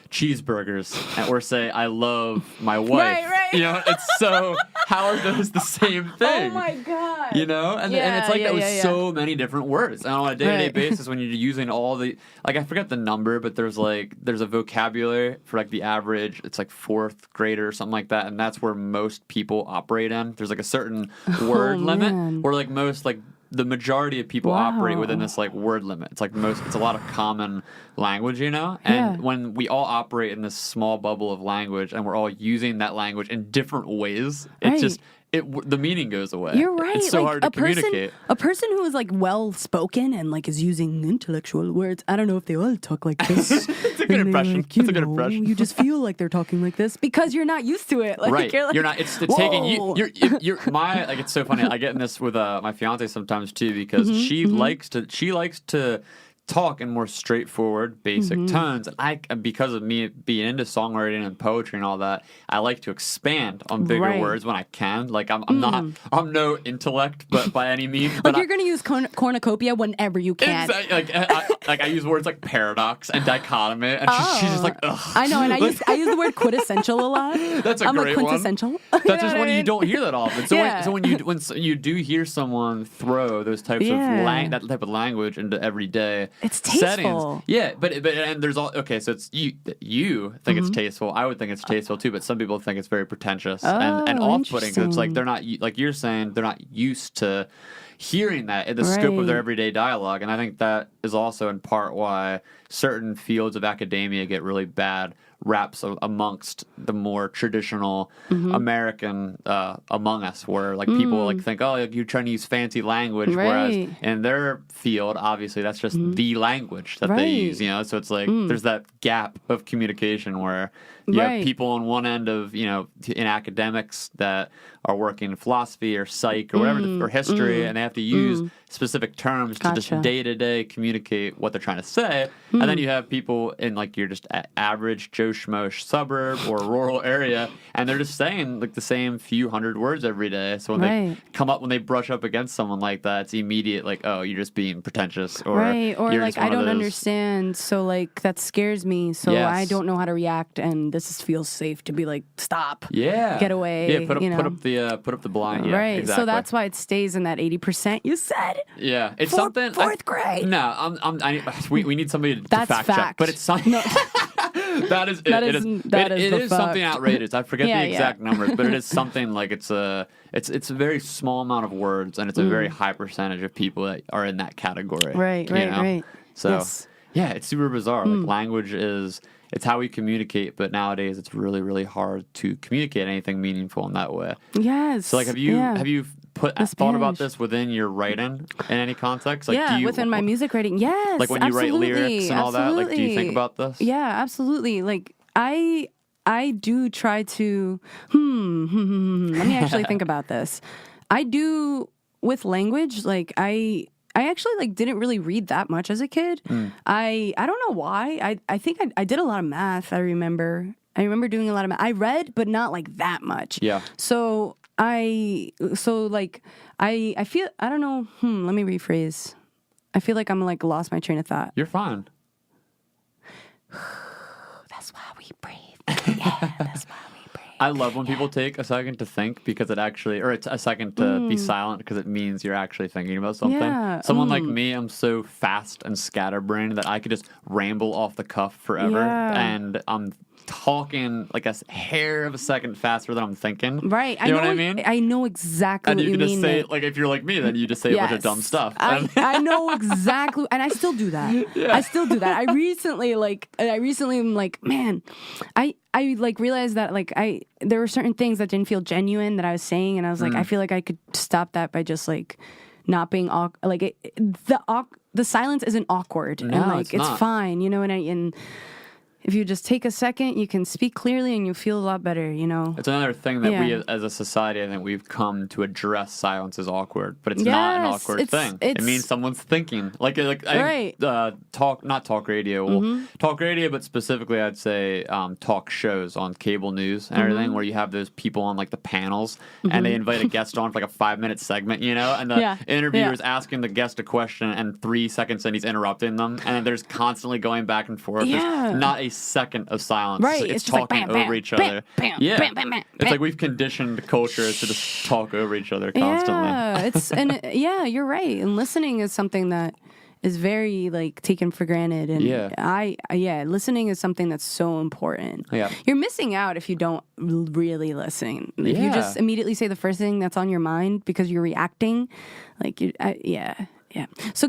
cheeseburgers, or say, I love my wife. It's so, how are those the same thing? Oh my God. And it's like that with so many different words. And on a day-to-day basis, when you're using all the, like, I forget the number, but there's a vocabulary for like the average, it's like fourth grader or something like that, and that's where most people operate in. There's like a certain word limit, where like most, like, the majority of people operate within this like word limit. It's like it's a lot of common language, and when we all operate in this small bubble of language and we're all using that language in different ways, it's just the meaning goes away. You're right. It's so hard to communicate. A person who is like well spoken and like is using intellectual words. I don't know if they all talk like this. It's a good impression. Like, it's a good impression. You just feel like they're talking like this because you're not used to it. Like, You're not. It's taking you. You're my. Like, it's so funny. I get in this with my fiance sometimes too, because she likes to talk in more straightforward, basic tones. And because of me being into songwriting and poetry and all that, I like to expand on bigger words when I can. Like I'm no intellect, but by any means. Like but you're gonna use cornucopia whenever you can. Like I use words like paradox and dichotomy, and she's just like, ugh. I know, and I use the word quintessential a lot. That's a great like quintessential. one. That's just one you don't hear that often. So when you do hear someone throw those types of that type of language into everyday it's tasteful. settings, but and there's all so it's you think it's tasteful. I would think it's tasteful too, but some people think it's very pretentious and off-putting because it's like they're not, like you're saying, they're not used to hearing that in the scope of their everyday dialogue. And I think that is also in part why certain fields of academia get really bad raps amongst the more traditional American among us, where like people like think, oh, like, you're trying to use fancy language, whereas in their field, obviously that's just the language that they use, you know. So it's like there's that gap of communication where you have people on one end of, you know, in academics that are working in philosophy or psych or whatever, or history, and they have to use specific terms to just day-to-day communicate what they're trying to say. And then you have people in like your just average Joe Schmo suburb or rural area, and they're just saying like the same few hundred words every day. So when they brush up against someone like that, it's immediate like, oh, you're just being pretentious, or or like I don't understand, so like that scares me, so I don't know how to react, and this feels safe to be like, stop, get away, put up the blind, exactly. So that's why it stays in that 80%. You said, it's something fourth grade. No, we need somebody to fact check, but it's something. That is it is something outrageous. I forget the exact numbers, but it is something like it's a very small amount of words, and it's a very high percentage of people that are in that category. Right. So it's super bizarre. Like language it's how we communicate, but nowadays it's really, really hard to communicate anything meaningful in that way. Yes. So like, have you thought about this within your writing in any context? Like, within my music writing. Yes, like when you write lyrics and all that. Like, do you think about this? Yeah, absolutely. Like I do try to. Let me actually think about this. I do with language. Like I actually like didn't really read that much as a kid. I don't know why. I think I did a lot of math. I remember doing a lot of math. I read, but not like that much. Yeah. So I feel, I don't know. Let me rephrase. I feel like I'm like lost my train of thought. You're fine. That's why we breathe. Yeah, that's why we breathe. I love when people take a second to think, because it's a second to be silent, because it means you're actually thinking about something. Yeah. Someone like me, I'm so fast and scatterbrained that I could just ramble off the cuff forever, and I'm talking like a hair of a second faster than I'm thinking. Right. You know what I mean? I know exactly what you mean. And you can just say, like, if you're like me, then you just say a bunch of dumb stuff. I know exactly, and I still do that. Yeah. I still do that. I recently am like, man, I like realized that like there were certain things that didn't feel genuine that I was saying, and I was like, I feel like I could stop that by just like not being like the silence isn't awkward, no, and like it's fine, you know. And if you just take a second, you can speak clearly and you feel a lot better, you know. It's another thing that we, as a society, I think we've come to address silence as awkward, but it's not an awkward thing. It means someone's thinking. Like talk radio, but specifically I'd say talk shows on cable news and everything, where you have those people on like the panels, and they invite a guest on for like a 5-minute segment, you know, and the interviewer's asking the guest a question, and 3 seconds in he's interrupting them, and there's constantly going back and forth. There's not a second of silence. Right. It's talking like, bam, over each bam, other. Bam, yeah. Bam, bam, bam, it's like we've conditioned culture to just talk over each other constantly. You're right. And listening is something that is very like taken for granted. And listening is something that's so important. Yeah. You're missing out if you don't really listen. If you just immediately say the first thing that's on your mind because you're reacting, like So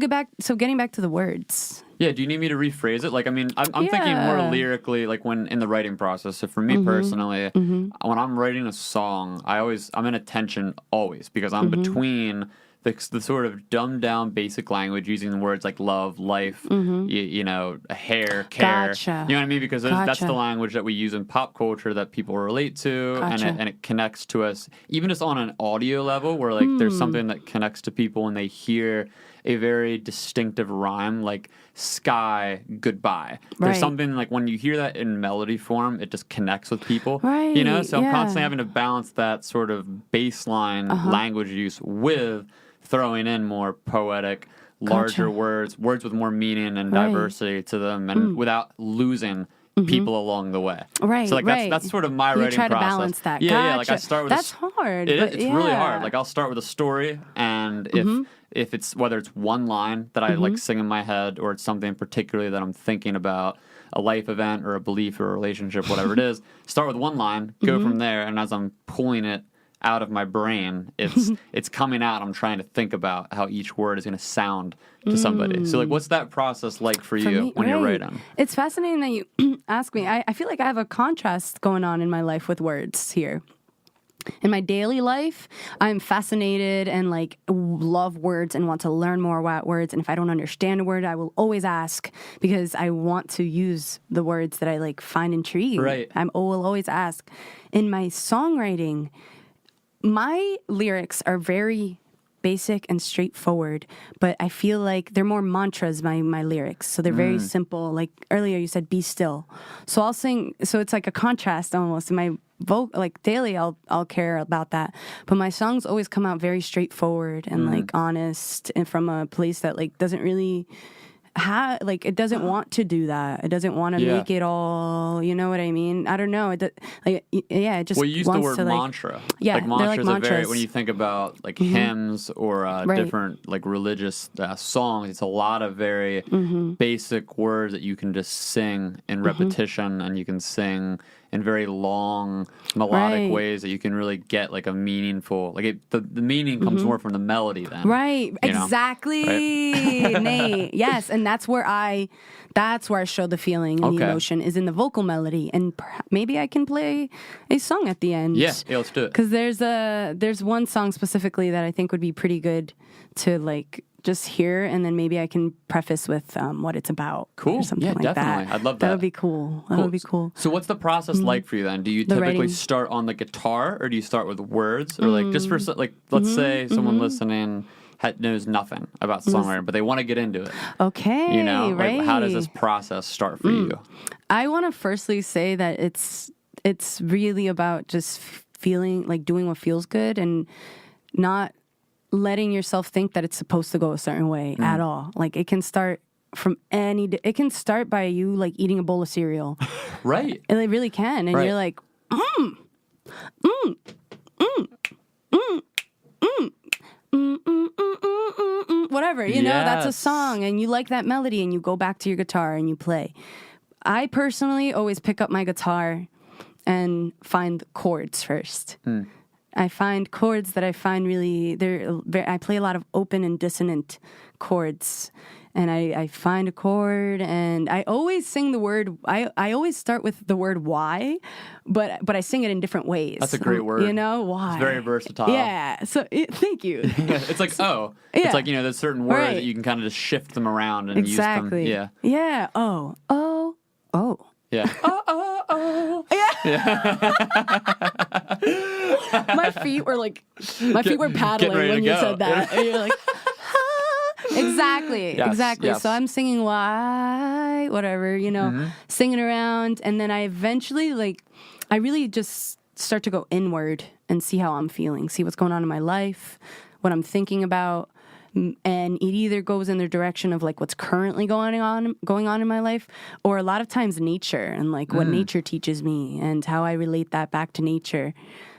getting back to the words. Yeah, do you need me to rephrase it? Like, I mean, I'm thinking more lyrically, like when in the writing process. So for me personally, when I'm writing a song, I'm in attention always, because I'm between the sort of dumbed down basic language, using the words like love, life, you know, hair, care. Gotcha. You know what I mean? Because that's the language that we use in pop culture that people relate to, and it connects to us, even just on an audio level, where like there's something that connects to people when they hear a very distinctive rhyme, like sky, goodbye. There's something like when you hear that in melody form, it just connects with people. Right. You know, so I'm constantly having to balance that sort of baseline language use with throwing in more poetic, larger words with more meaning and diversity to them, and without losing people along the way. Right. So like that's sort of my writing process. You try to balance that. Yeah, like I start with that's hard. It's really hard. Like I'll start with a story, and if it's whether it's one line that I like sing in my head, or it's something particularly that I'm thinking about, a life event or a belief or a relationship, whatever it is, start with one line, go from there, and as I'm pulling it out of my brain, it's coming out. I'm trying to think about how each word is going to sound to somebody. So like, what's that process like for you when you're writing? It's fascinating that you ask me. I feel like I have a contrast going on in my life with words here. In my daily life, I'm fascinated and like love words and want to learn more about words. And if I don't understand a word, I will always ask, because I want to use the words that I like find intriguing. Right. I will always ask. In my songwriting, my lyrics are very basic and straightforward, but I feel like they're more mantras, my lyrics. So they're very simple. Like earlier you said, be still. So I'll sing, so it's like a contrast almost. In my like daily, I'll care about that. But my songs always come out very straightforward and like honest, and from a place that like doesn't really it doesn't want to do that. It doesn't want to make it all, you know what I mean? I don't know. It just well, you use the word mantra. Yeah, like mantras, like mantras. Are very, when you think about like hymns or different like religious songs, it's a lot of very basic words that you can just sing in repetition, and you can sing in very long melodic ways that you can really get like a meaningful, like the meaning comes more from the melody then. Right, exactly, Nate. Yes, and that's where I show the feeling and the emotion is in the vocal melody, and maybe I can play a song at the end. Yeah, let's do it. Because there's one song specifically that I think would be pretty good to like just hear, and then maybe I can preface with what it's about. Cool. Or something like definitely. that. I'd love that. That would be cool. That would be cool. So what's the process like for you then? Do you typically start on the guitar, or do you start with words? Or like just for like, let's say someone listening knows nothing about songwriting, but they want to get into it. Okay, you know, right. Like how does this process start for you? I want to firstly say that it's really about just feeling like doing what feels good and not letting yourself think that it's supposed to go a certain way at all. Like it can start from it can start by you like eating a bowl of cereal. Right. And it really can. And you're like, whatever, you know, that's a song, and you like that melody, and you go back to your guitar and you play. I personally always pick up my guitar and find chords first. I find chords that I find really, I play a lot of open and dissonant chords. And I find a chord, and I always sing the word, I always start with the word why, but I sing it in different ways. That's a great word. You know, why? It's very versatile. Yeah, so thank you. It's like, it's like, you know, there's certain words that you can kind of just shift them around and use them. Yeah. Yeah, oh. Yeah. Yeah. My feet were paddling when you said that. And you're like, exactly. Yes. So I'm singing why, whatever, you know, singing around, and then I eventually I really just start to go inward and see how I'm feeling, see what's going on in my life, what I'm thinking about. And it either goes in the direction of like what's currently going on in my life, or a lot of times nature and like what nature teaches me and how I relate that back to nature.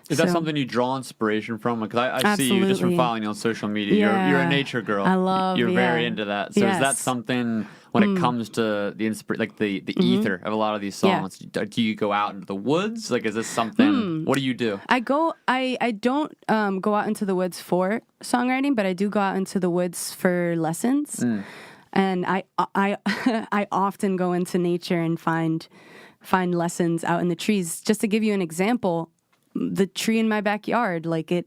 Is that something you draw inspiration from? Because I see you just from following you on social media. Yeah. You're a nature girl. I love. You're very into that. So is that something when it comes to the ether of a lot of these songs? Yeah. Do you go out into the woods? Like, is this something? What do you do? I don't go out into the woods for songwriting, but I do go out into the woods for lessons. And I often go into nature and find lessons out in the trees. Just to give you an example, the tree in my backyard, like it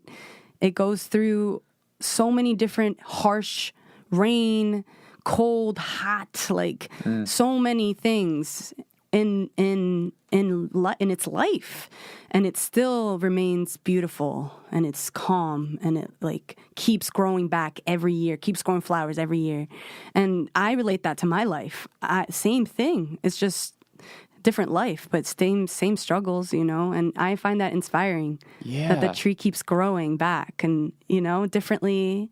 goes through so many different harsh rain, cold, hot, like so many things in its life, and it still remains beautiful, and it's calm, and it like keeps growing back every year, keeps growing flowers every year. And I relate that to my life. Same thing. It's just different life, but same struggles, you know. And I find that inspiring. Yeah. That the tree keeps growing back, and you know, differently,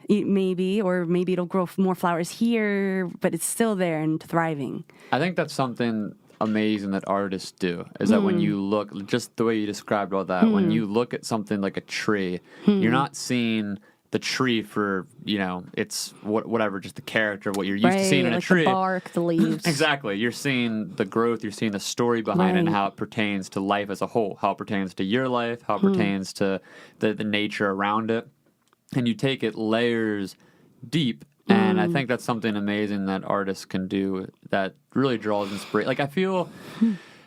maybe it'll grow more flowers here, but it's still there and thriving. I think that's something amazing that artists do, is that when you look, just the way you described all that, when you look at something like a tree, you're not seeing the tree for, you know, it's whatever, just the character, what you're used to seeing in a tree. The bark, the leaves. Exactly. You're seeing the growth, you're seeing the story behind it and how it pertains to life as a whole, how it pertains to your life, how it pertains to the nature around it. And you take it layers deep. And I think that's something amazing that artists can do that really draws inspiration. Like, I feel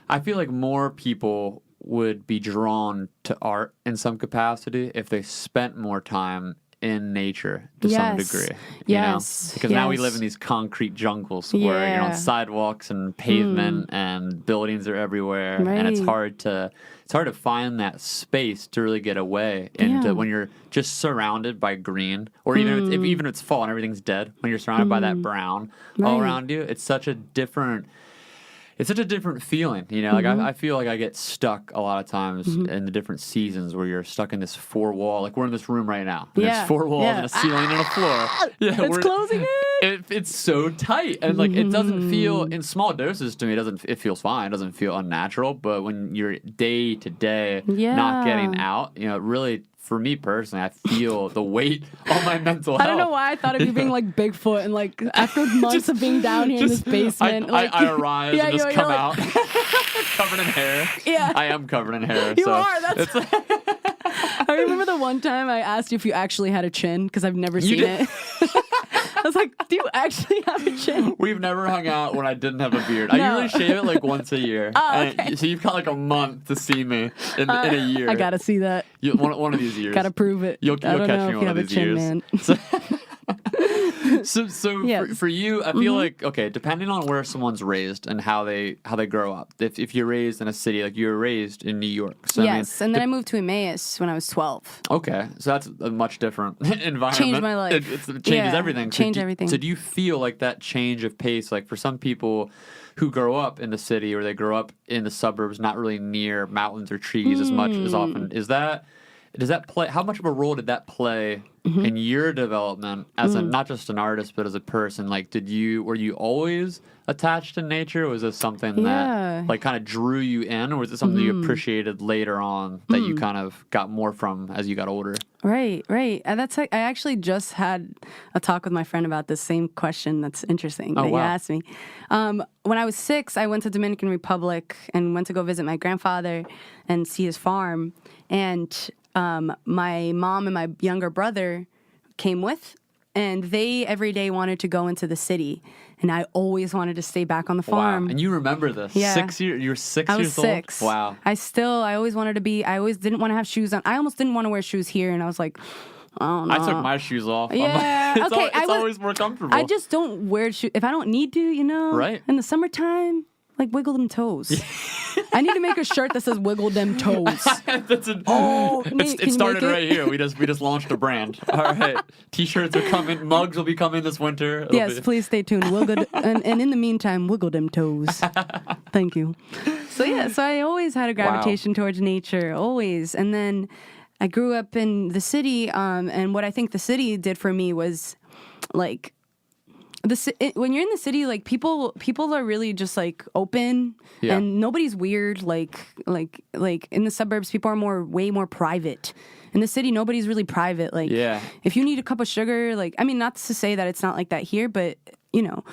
like more people would be drawn to art in some capacity if they spent more time in nature to some degree. You know? Because now we live in these concrete jungles where you're on sidewalks and pavement and buildings are everywhere, and it's hard to find that space to really get away into when you're just surrounded by green, or even if it's fall and everything's dead, when you're surrounded by that brown all around you. It's such a different feeling, you know. Like I feel like I get stuck a lot of times in the different seasons where you're stuck in this four wall. Like we're in this room right now. There's four walls and a ceiling and a floor. Yeah, it's closing in. It's so tight, and like it doesn't feel, in small doses to me. It feels fine. It doesn't feel unnatural. But when you're day to day not getting out, you know, it really. For me personally, I feel the weight on my mental health. I don't know why I thought of you being like Bigfoot, and like after months of being down here in this basement, I arise and just come out covered in hair. Yeah, I am covered in hair. You are. That's. I remember the one time I asked you if you actually had a chin, because I've never seen it. I was like, do you actually have a chin? We've never hung out when I didn't have a beard. No. I usually shave it like once a year. Oh, okay. So you've got like a month to see me in a year. I gotta see that. One of these years. Gotta prove it. You'll catch me one of these years. Man. So yes. for you, I feel like, okay, depending on where someone's raised and how they grow up. If you're raised in a city, like you were raised in New York. So, yes, and then I moved to Emmaus when I was 12. Okay, so that's a much different environment. Changed my life. It changes everything. Changed everything. So do you feel like that change of pace, like for some people who grow up in the city or they grow up in the suburbs, not really near mountains or trees as much as often, does that play? How much of a role did that play in your development as not just an artist but as a person? Like, were you always attached to nature? Or was this something that like kind of drew you in, or was it something you appreciated later on that you kind of got more from as you got older? Right. And that's like, I actually just had a talk with my friend about this same question. That's interesting that you asked me. When I was 6, I went to Dominican Republic and went to go visit my grandfather and see his farm, and my mom and my younger brother came with, and they every day wanted to go into the city, and I always wanted to stay back on the farm. Wow. And you remember this? Yeah. 6 years? You were 6 I was years 6. old? Wow. I always wanted to be. I always didn't want to have shoes on. I almost didn't want to wear shoes here, and I was like, oh no. I took my shoes off. Yeah. It's always more comfortable. I just don't wear shoes if I don't need to. You know. Right. In the summertime. Like wiggle them toes. I need to make a shirt that says "Wiggle them toes." It started right here. We just launched a brand. All right, T-shirts are coming. Mugs will be coming this winter. Please stay tuned. And in the meantime, wiggle them toes. Thank you. So I always had a gravitation towards nature, always. And then I grew up in the city, and what I think the city did for me was like. When you're in the city, like people are really just like open, and nobody's weird. Like in the suburbs, people are way more private. In the city, nobody's really private. Like if you need a cup of sugar, like I mean, not to say that it's not like that here, but you know,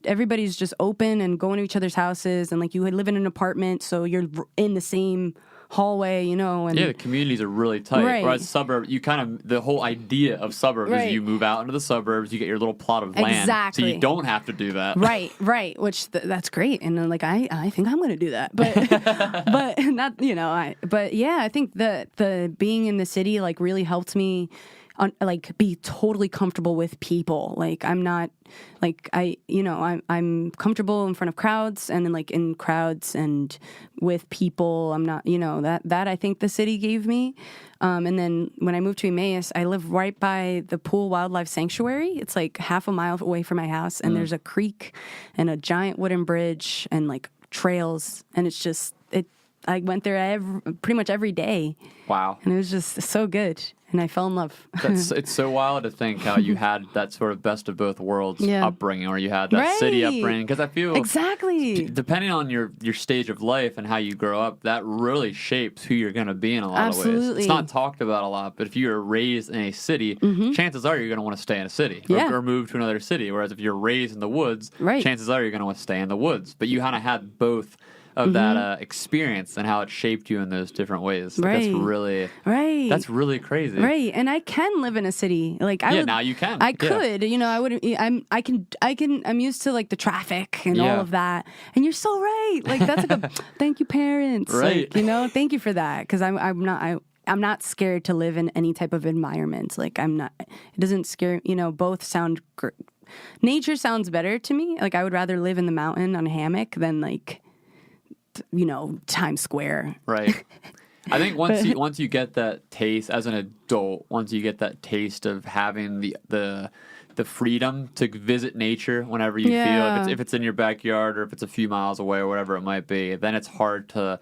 everybody's just open and going to each other's houses, and like you live in an apartment, so you're in the same hallway, you know. And the communities are really tight. Right. Whereas suburb, the whole idea of suburbs is you move out into the surbs, you get your little plot of land, so you don't have to do that. Right. Which that's great, and like I think I'm going to do that, but but not, you know. I think that the being in the city like really helped me like be totally comfortable with people. Like I'm not like I'm comfortable in front of crowds and then like in crowds and with people. I'm not, that I think the city gave me. And then when I moved to Emmaus, I live right by the Pool Wildlife Sanctuary. It's like half a mile away from my house, and there's a creek and a giant wooden bridge and like trails, and it's just I went there pretty much every day. Wow. And it was just so good. And I fell in love. It's so wild to think how you had that sort of best of both worlds upbringing, or you had that city upbringing. Because I feel exactly, depending on your stage of life and how you grow up, that really shapes who you're going to be in a lot of ways. It's not talked about a lot, but if you're raised in a city, chances are you're going to want to stay in a city or move to another city. Whereas if you're raised in the woods, chances are you're going to want to stay in the woods. But you kind of had both of that experience and how it shaped you in those different ways. That's really crazy. Right. And I can live in a city. Like now you can. I could. I wouldn't. I'm used to like the traffic and all of that. And you're so right. Like that's like a thank you, parents. Right. Like, thank you for that, because I'm not scared to live in any type of environment. Like I'm not. It doesn't scare. Both sound. Nature sounds better to me. Like I would rather live in the mountain on a hammock than like, Times Square. Right. I think once you get that taste as an adult, once you get that taste of having the freedom to visit nature whenever you feel, if it's in your backyard or if it's a few miles away or whatever it might be, then it's hard to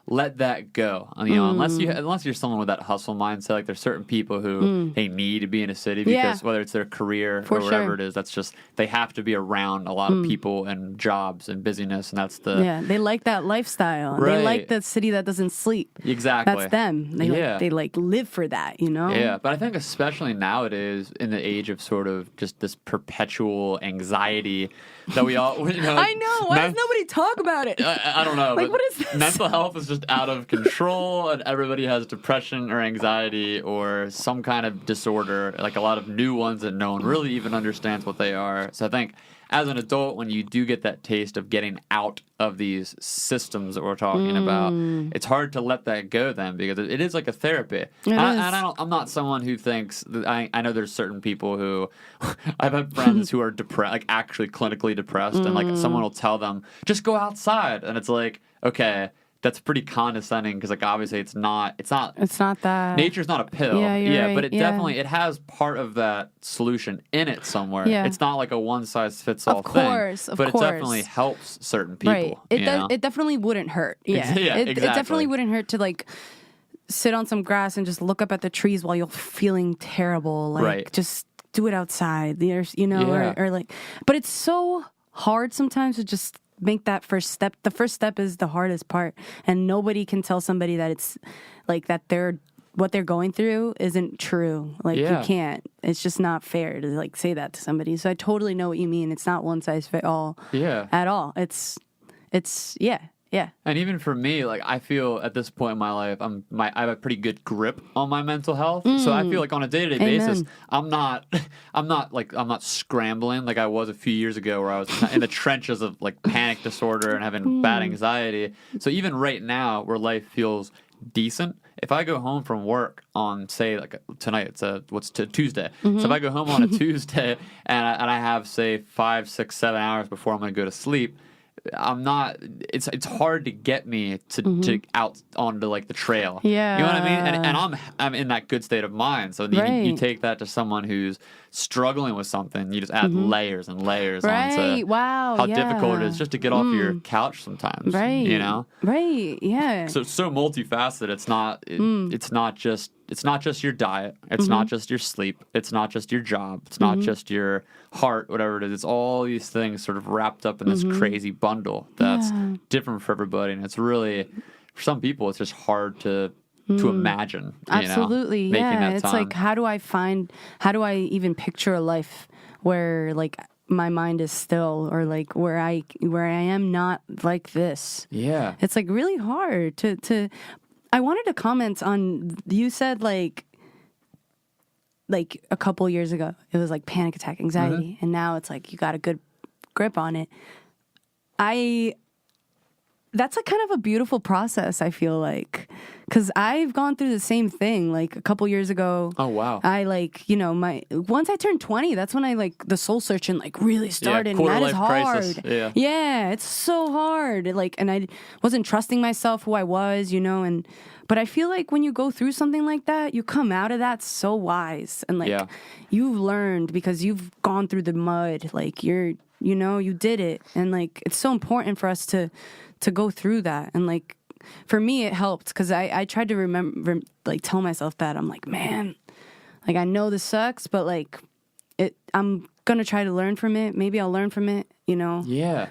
let that go. Unless you're someone with that hustle mindset. Like there's certain people who they need to be in a city because whether it's their career or whatever it is, that's just they have to be around a lot of people and jobs and busyness, and that's they like that lifestyle. Right. They like the city that doesn't sleep. Exactly. That's them. They live for that, Yeah, but I think especially nowadays in the age of sort of just this perpetual anxiety that we all I know. Why does nobody talk about it? I don't know. Like, what is this? Mental health is just out of control, and everybody has depression or anxiety or some kind of disorder, like a lot of new ones that no one really even understands what they are. So I think as an adult, when you do get that taste of getting out of these systems that we're talking about, it's hard to let that go then, because it is like a therapy. I'm not someone who thinks that I know there's certain people who I've had friends who are depressed, like actually clinically depressed, and like someone will tell them just go outside, and it's like, okay, that's pretty condescending, because like obviously it's not that nature's not a pill, right. but it definitely it has part of that solution in it somewhere. It's not like a one size fits all thing, but it definitely helps certain people. Right. It definitely wouldn't hurt. It definitely wouldn't hurt to like sit on some grass and just look up at the trees while you're feeling terrible. Like just do it outside. Or like, but it's so hard sometimes to just make that first step. The first step is the hardest part, and nobody can tell somebody that it's like that what they're going through isn't true. Like you can't. It's just not fair to like say that to somebody. So I totally know what you mean. It's not one size fit all. At all. It's Yeah. And even for me, like I feel at this point in my life, I have a pretty good grip on my mental health. So I feel like on a day-to-day basis, I'm not scrambling like I was a few years ago, where I was in the trenches of like panic disorder and having bad anxiety. So even right now, where life feels decent, if I go home from work on, say, like tonight, it's Tuesday. So if I go home on a Tuesday and I have, say, 5, 6, 7 hours before I'm going to go to sleep, I'm not. It's hard to get me to out onto like the trail. Yeah, you know what I mean. And I'm in that good state of mind. So you take that to someone who's struggling with something. You just add layers and layers onto how difficult it is just to get off your couch sometimes. Right. You know. Right. Yeah. So it's so multifaceted. It's not just your diet. It's not just your sleep. It's not just your job. It's not just your heart, whatever it is. It's all these things sort of wrapped up in this crazy bundle that's different for everybody. And it's really, for some people, it's just hard to imagine. Absolutely. Making that it's time. like, how do I even picture a life where like my mind is still, or like where I am not like this. Yeah. It's like really hard to I wanted to comment on, you said like a couple years ago, it was like panic attack, anxiety, and now it's like you got a good grip on it. I that's a kind of a beautiful process, I feel like, because I've gone through the same thing. Like a couple years ago. Oh wow! I like, once I turned 20, that's when I like the soul searching like really started. Quarter and that life is hard. crisis. Yeah, it's so hard. Like, and I wasn't trusting myself who I was, but I feel like when you go through something like that, you come out of that so wise and like you've learned because you've gone through the mud. Like you did it, and like it's so important for us to go through that. And like for me it helped because I tried to remember, like tell myself that I'm like, man, like I know this sucks, but like I'm gonna try to learn from it. Maybe I'll learn from it,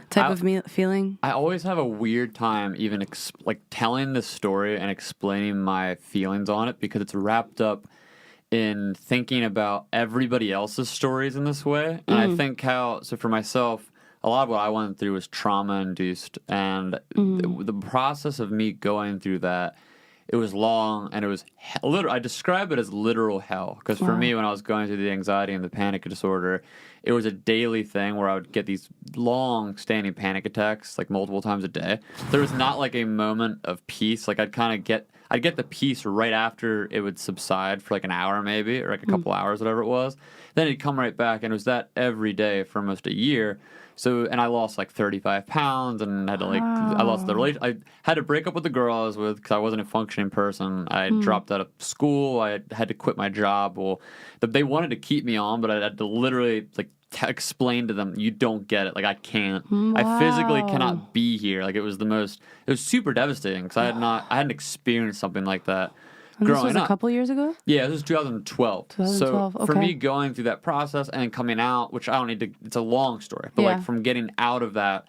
type of feeling. I always have a weird time even like telling this story and explaining my feelings on it because it's wrapped up in thinking about everybody else's stories in this way. And I think so for myself, a lot of what I went through was trauma-induced, and the process of me going through that, it was long, and it was I describe it as literal hell, because for me, when I was going through the anxiety and the panic disorder, it was a daily thing where I would get these long-standing panic attacks, like multiple times a day. There was not like a moment of peace. Like I'd get the peace right after it would subside for like an hour maybe, or like a couple hours, whatever it was. Then it'd come right back, and it was that every day for almost a year. So, and I lost like 35 pounds, and had to I lost the relation. I had to break up with the girl I was with because I wasn't a functioning person. I dropped out of school. I had to quit my job. Well, they wanted to keep me on, but I had to literally like explain to them, you don't get it. Like I can't. I physically cannot be here. Like it was super devastating because I hadn't experienced something like that. And this was a couple years ago? Yeah, this was 2012. 2012, so for me going through that process and coming out, which I don't need to, it's a long story, but like from getting out of that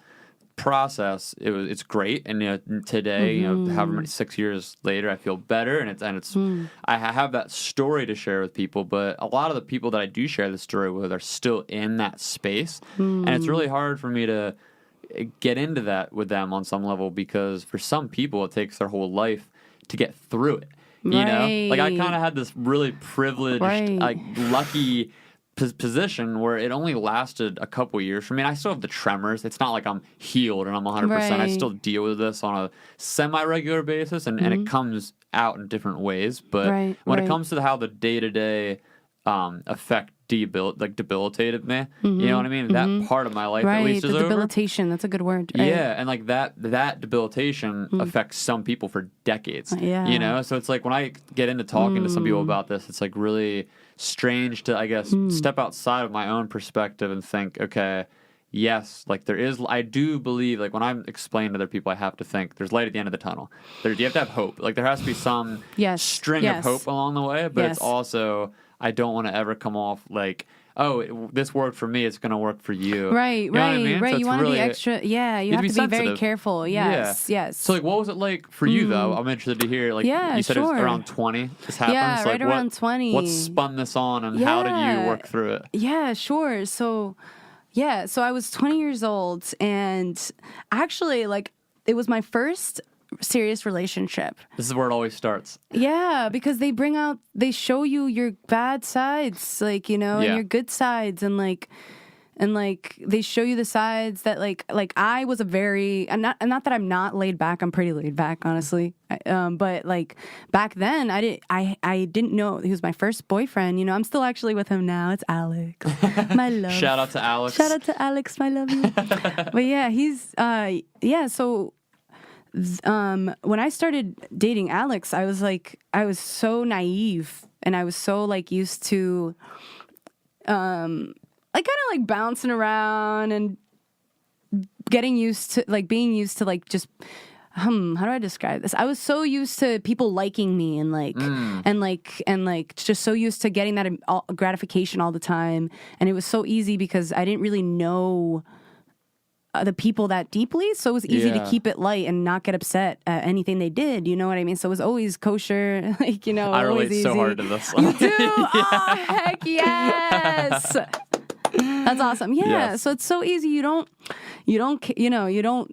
process, it's great. And today, however many 6 years later, I feel better, and it's I have that story to share with people. But a lot of the people that I do share the story with are still in that space, and it's really hard for me to get into that with them on some level because for some people it takes their whole life to get through it. You know, like I kind of had this really privileged, like lucky position where it only lasted a couple years for me. And I still have the tremors. It's not like I'm healed and I'm 100%. I still deal with this on a semi-regular basis, and it comes out in different ways. But when it comes to how the day-to-day effect debilitated me, you know what I mean? That part of my life at least is over. Debilitation, that's a good word. Right? Yeah, and like that debilitation affects some people for decades. You know? So it's like when I get into talking to some people about this, it's like really strange to, I guess, step outside of my own perspective and think, okay, yes, like I do believe, like when I'm explaining to other people, I have to think there's light at the end of the tunnel. You have to have hope. Like there has to be some string of hope along the way, but it's also, I don't want to ever come off like, oh, this worked for me, it's going to work for you. Right, you know what I mean? So you want to be extra, you have to be very careful. Yes. So like, what was it like for you though? I'm interested to hear, like you said it was around 20 this happened. Yeah, so right around 20. What spun this on, and how did you work through it? Yeah, sure. So I was 20 years old, and actually, like, it was my first serious relationship. This is where it always starts. Yeah, because they show you your bad sides, like, and your good sides, and they show you the sides that like I was a very, and not that I'm not laid back. I'm pretty laid back, honestly. But like back then, I didn't know he was my first boyfriend. I'm still actually with him now. It's Alex, my love. Shout out to Alex. Shout out to Alex, my love. But yeah, he's So when I started dating Alex, I was so naive, and I was so like used to like kind of like bouncing around and being used to like just how do I describe this? I was so used to people liking me and just so used to getting that gratification all the time, and it was so easy because I didn't really know the people that deeply, so it was easy to keep it light and not get upset at anything they did. You know what I mean? So it was always kosher, like I relate easy. So hard to this. You do? Oh, heck yes! That's awesome. Yeah. Yes. So it's so easy. You don't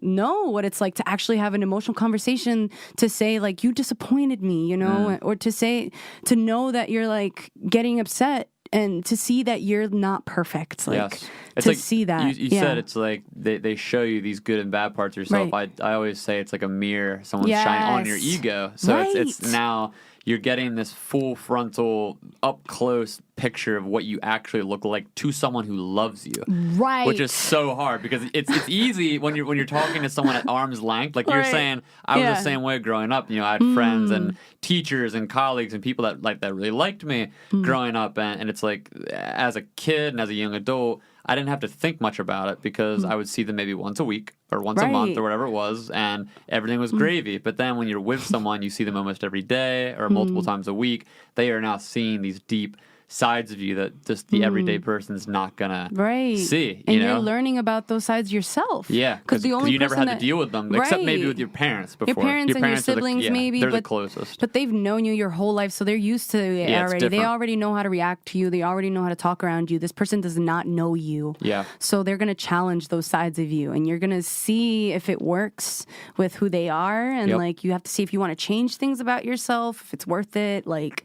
know what it's like to actually have an emotional conversation, to say like, you disappointed me, or to know that you're like getting upset and to see that you're not perfect. Like, yes. It's to like, see that. You said it's like they show you these good and bad parts of yourself. Right. I always say it's like a mirror. Someone's shining on your Yes. ego. So Right. it's now you're getting this full frontal, up close picture of what you actually look like to someone who loves you. Right. Which is so hard because it's easy when you're talking to someone at arm's length. Like you're Right. saying, I was the same way growing up. You know, I had friends and teachers and colleagues and people that really liked me growing up, and it's like as a kid and as a young adult, I didn't have to think much about it because I would see them maybe once a week or once a month or whatever it was, and everything was gravy. But then when you're with someone, you see them almost every day or multiple times a week. They are now seeing these deep sides of you that just the everyday person's not gonna see. And know? you're learning about those sides yourself. Yeah, because you never had to deal with them, except maybe with your parents before. Your parents and your siblings, maybe. They're the closest. But they've known you your whole life, so they're used to it already. They already know how to react to you. They already know how to talk around you. This person does not know you. Yeah. So they're going to challenge those sides of you, and you're going to see if it works with who they are, and like you have to see if you want to change things about yourself, if it's worth it. Like,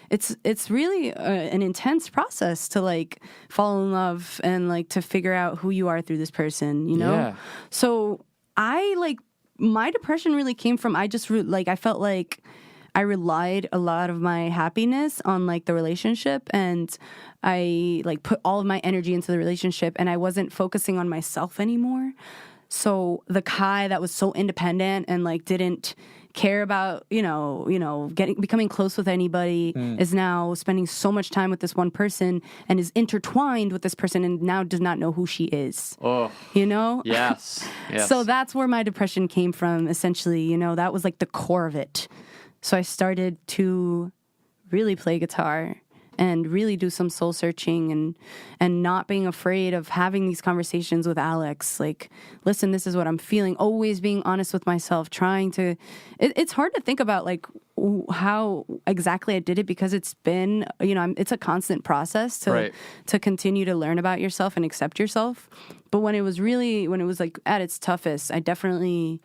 it's really an intense process to like fall in love and like to figure out who you are through this person, you know? Yeah. So my depression really came from, I felt like I relied a lot of my happiness on like the relationship, and I like put all of my energy into the relationship, and I wasn't focusing on myself anymore. So the Kai that was so independent and like didn't care about, becoming close with anybody is now spending so much time with this one person and is intertwined with this person and now does not know who she is. Oh. You know? Yes. So that's where my depression came from, essentially. That was like the core of it. So I started to really play guitar and really do some soul searching and not being afraid of having these conversations with Alex. Like, listen, this is what I'm feeling. Always being honest with myself, trying to... It's hard to think about, like, how exactly I did it because it's been, it's a constant process to continue to learn about yourself and accept yourself. But when it was like at its toughest, I definitely...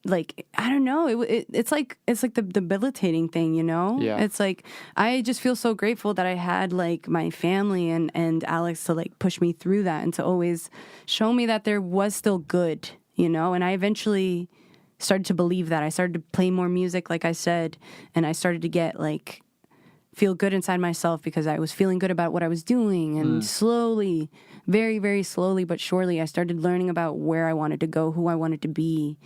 like, I don't know, it's like the debilitating thing, Yeah. It's like I just feel so grateful that I had like my family and Alex to like push me through that and to always show me that there was still good, and I eventually started to believe that. I started to play more music, like I said, and I started to get like feel good inside myself because I was feeling good about what I was doing, and slowly, very, very slowly but surely, I started learning about where I wanted to go, who I wanted to be.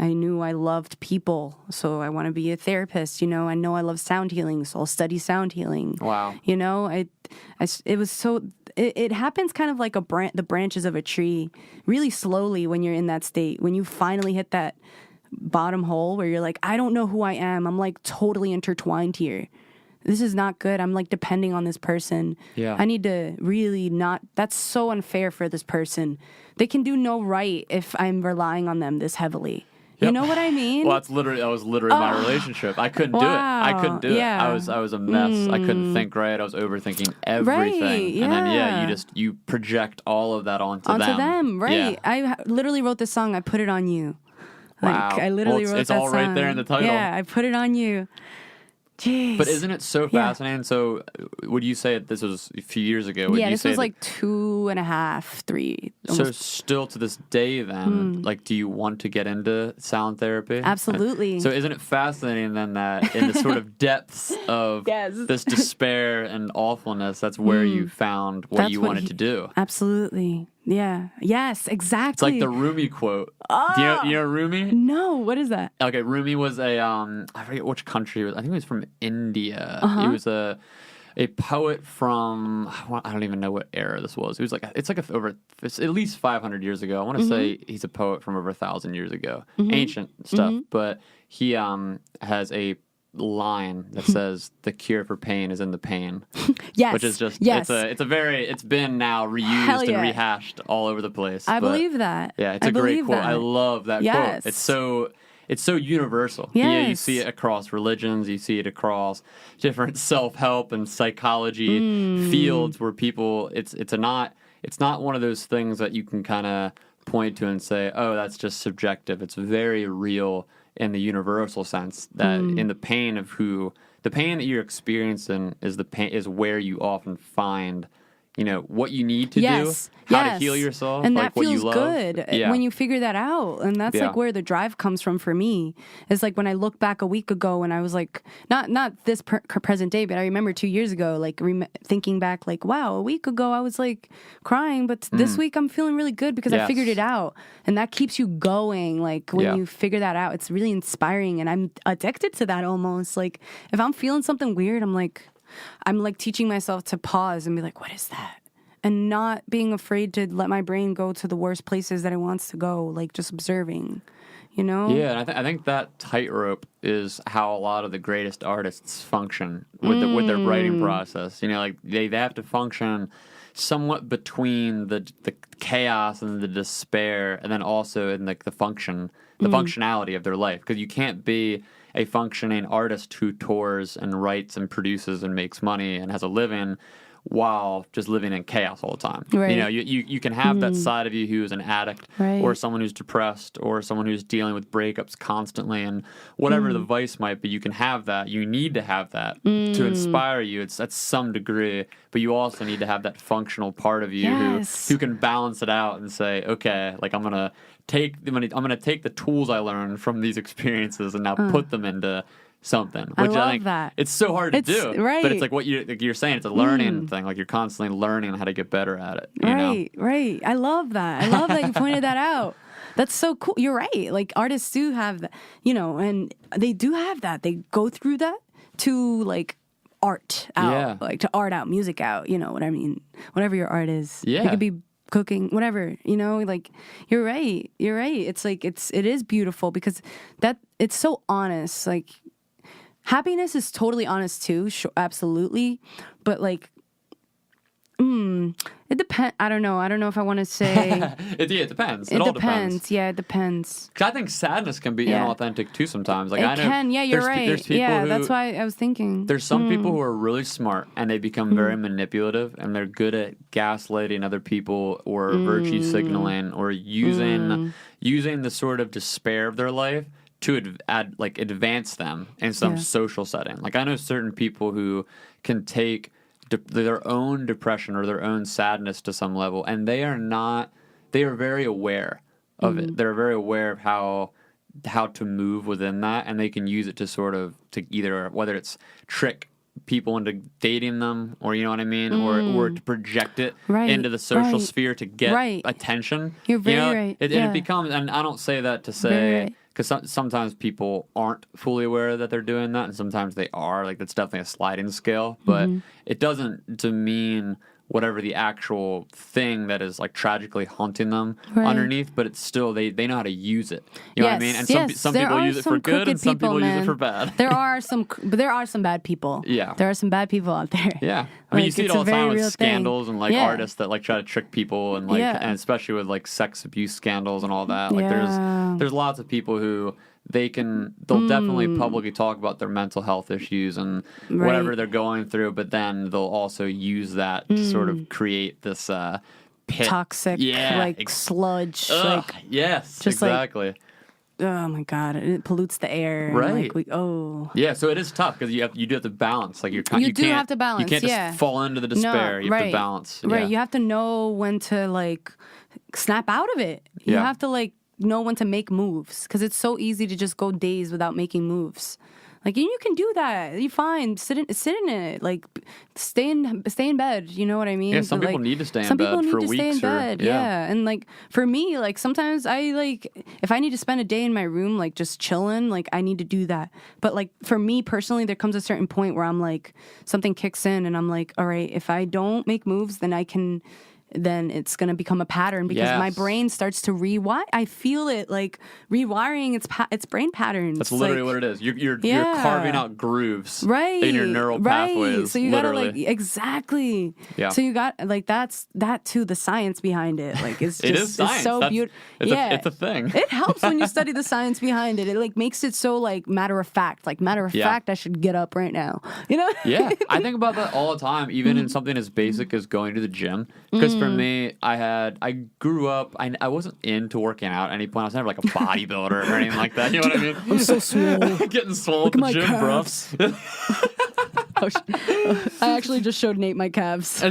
I knew I loved people, so I want to be a therapist. I know I love sound healing, so I'll study sound healing. Wow. It was so. It happens kind of like the branches of a tree, really slowly when you're in that state. When you finally hit that bottom hole where you're like, I don't know who I am. I'm like totally intertwined here. This is not good. I'm like depending on this person. Yeah. I need to really not. That's so unfair for this person. They can do no right if I'm relying on them this heavily. Yep. You know what I mean? Well, that was literally my relationship. I couldn't do it. I couldn't do it. I was a mess. I couldn't think right. I was overthinking everything. Right, and then you project all of that onto them. Right. Yeah. I literally wrote this song. I put it on you. Wow. Like, I literally wrote it's that all song. right there in the title. Yeah, I put it on you. Jeez. But isn't it so fascinating? So, would you say this was a few years ago? This was like 2.5, 3. So, still to this day, then, like, do you want to get into sound therapy? Absolutely. So, isn't it fascinating then that in the sort of depths of this despair and awfulness, that's where you found what you wanted to do? Absolutely. Yeah. Yes, exactly. It's like the Rumi quote. Oh. Do you know Rumi? No, what is that? Okay, Rumi was I forget which country it was. I think it was from India. He was a poet from, I don't even know what era this was. It was it's at least 500 years ago. I want to say he's a poet from over 1,000 years ago. Ancient stuff. But he has a line that says the cure for pain is in the pain. Yes. Which is just it's been now reused and rehashed all over the place. I believe that. Yeah, it's a great quote. I love that quote. It's so universal. Yes. You see it across religions, you see it across different self-help and psychology fields where people it's not one of those things that you can kind of point to and say, "Oh, that's just subjective." It's very real in the universal sense that in the pain of who the the pain that you're experiencing is the pain is where you often find, what you need to do, how to heal yourself, and like that what feels you love. good when you figure that out. And that's like where the drive comes from for me. It's like when I look back a week ago, and I was like, not this present day, but I remember 2 years ago, like thinking back, like, wow, a week ago I was like crying, but this week I'm feeling really good because I figured it out, and that keeps you going. Like when you figure that out, it's really inspiring, and I'm addicted to that almost. Like if I'm feeling something weird, I'm like teaching myself to pause and be like, what is that? And not being afraid to let my brain go to the worst places that it wants to go, like just observing, Yeah, and I think that tightrope is how a lot of the greatest artists function with their writing process. Like they have to function somewhat between the chaos and the despair, and then also in like the functionality of their life, because you can't be a functioning artist who tours and writes and produces and makes money and has a living while just living in chaos all the time. Right. You can have that side of you who's an addict, or someone who's depressed, or someone who's dealing with breakups constantly, and whatever the vice might be, you can have that. You need to have that to inspire you. It's at some degree, but you also need to have that functional part of you who can balance it out and say, okay, like I'm gonna take the tools I learned from these experiences and now put them into something, which I think that. It's so hard to do, right. but it's like what you're saying. It's a learning thing. Like you're constantly learning how to get better at it. Right. I love that. I love that you pointed that out. That's so cool. You're right. Like artists do have that, and they do have that. They go through that to like art out, like to art out, music out. You know what I mean? Whatever your art is, it could be cooking, whatever. Like you're right. It's like it is beautiful because it's so honest. Like happiness is totally honest too, absolutely. But like, it depends. I don't know if I want to say. It depends. It all depends. Yeah, it depends. Because I think sadness can be inauthentic too sometimes. Like it I know can. Yeah, you're right. There's people who, that's why I was thinking. There's some people who are really smart and they become very manipulative, and they're good at gaslighting other people or virtue signaling or using the sort of despair of their life to advance them in some social setting. Like I know certain people who can take their own depression or their own sadness to some level, and they are very aware of it. They're very aware of how to move within that, and they can use it to either, whether it's trick people into dating them, or you know what I mean, or to project it into the social sphere to get attention. You're very right. It becomes, and I don't say that to say, because sometimes people aren't fully aware that they're doing that, and sometimes they are. Like that's definitely a sliding scale, but it doesn't demean whatever the actual thing that is like tragically haunting them underneath, but it's still they know how to use it. You know what I mean? And some people use it for good, and some people use it for bad. There are some bad people. Yeah, there are some bad people out there. Yeah, I mean you see it all the time with scandals and like artists that like try to trick people and like and especially with like sex abuse scandals and all that. Like there's lots of people who they'll definitely publicly talk about their mental health issues and whatever they're going through, but then they'll also use that to sort of create this pit. Toxic sludge. Yes, just exactly. Oh my God! It pollutes the air. Right. Yeah, so it is tough because you do have to balance. Like you do have to balance. You can't just fall into the despair. You have to balance. Right. You have to know when to like snap out of it. You have to like know when to make moves, because it's so easy to just go days without making moves. Like you can do that. You're fine. Sit in it. Like stay in bed. You know what I mean? Yeah. Some people need to stay in bed for weeks. Some people need to stay in bed. Yeah. And like for me, like sometimes I like if I need to spend a day in my room, like just chilling, like I need to do that. But like for me personally, there comes a certain point where I'm like something kicks in, and I'm like, all right, if I don't make moves, then it's going to become a pattern, because my brain starts to rewire. I feel it like rewiring its brain patterns. That's literally what it is. You're carving out grooves in your neural pathways. So you got to like, exactly. Yeah. So you got like, that too, the science behind it. Like it's just, it is science. It's so beautiful. It's a thing. It helps when you study the science behind it. It like makes it so like matter of fact, I should get up right now. You know? Yeah. I think about that all the time, even in something as basic as going to the gym, because for me, I grew up, I wasn't into working out at any point. I was never like a bodybuilder or anything like that. You know what I mean? I'm so swole. Getting swole Look at at the my gym, bro. calves. I actually just showed Nate my calves.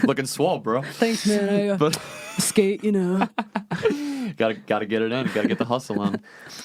Looking swole, bro. Thanks, man. I skate, you know. Gotta get it in. Gotta get the hustle in.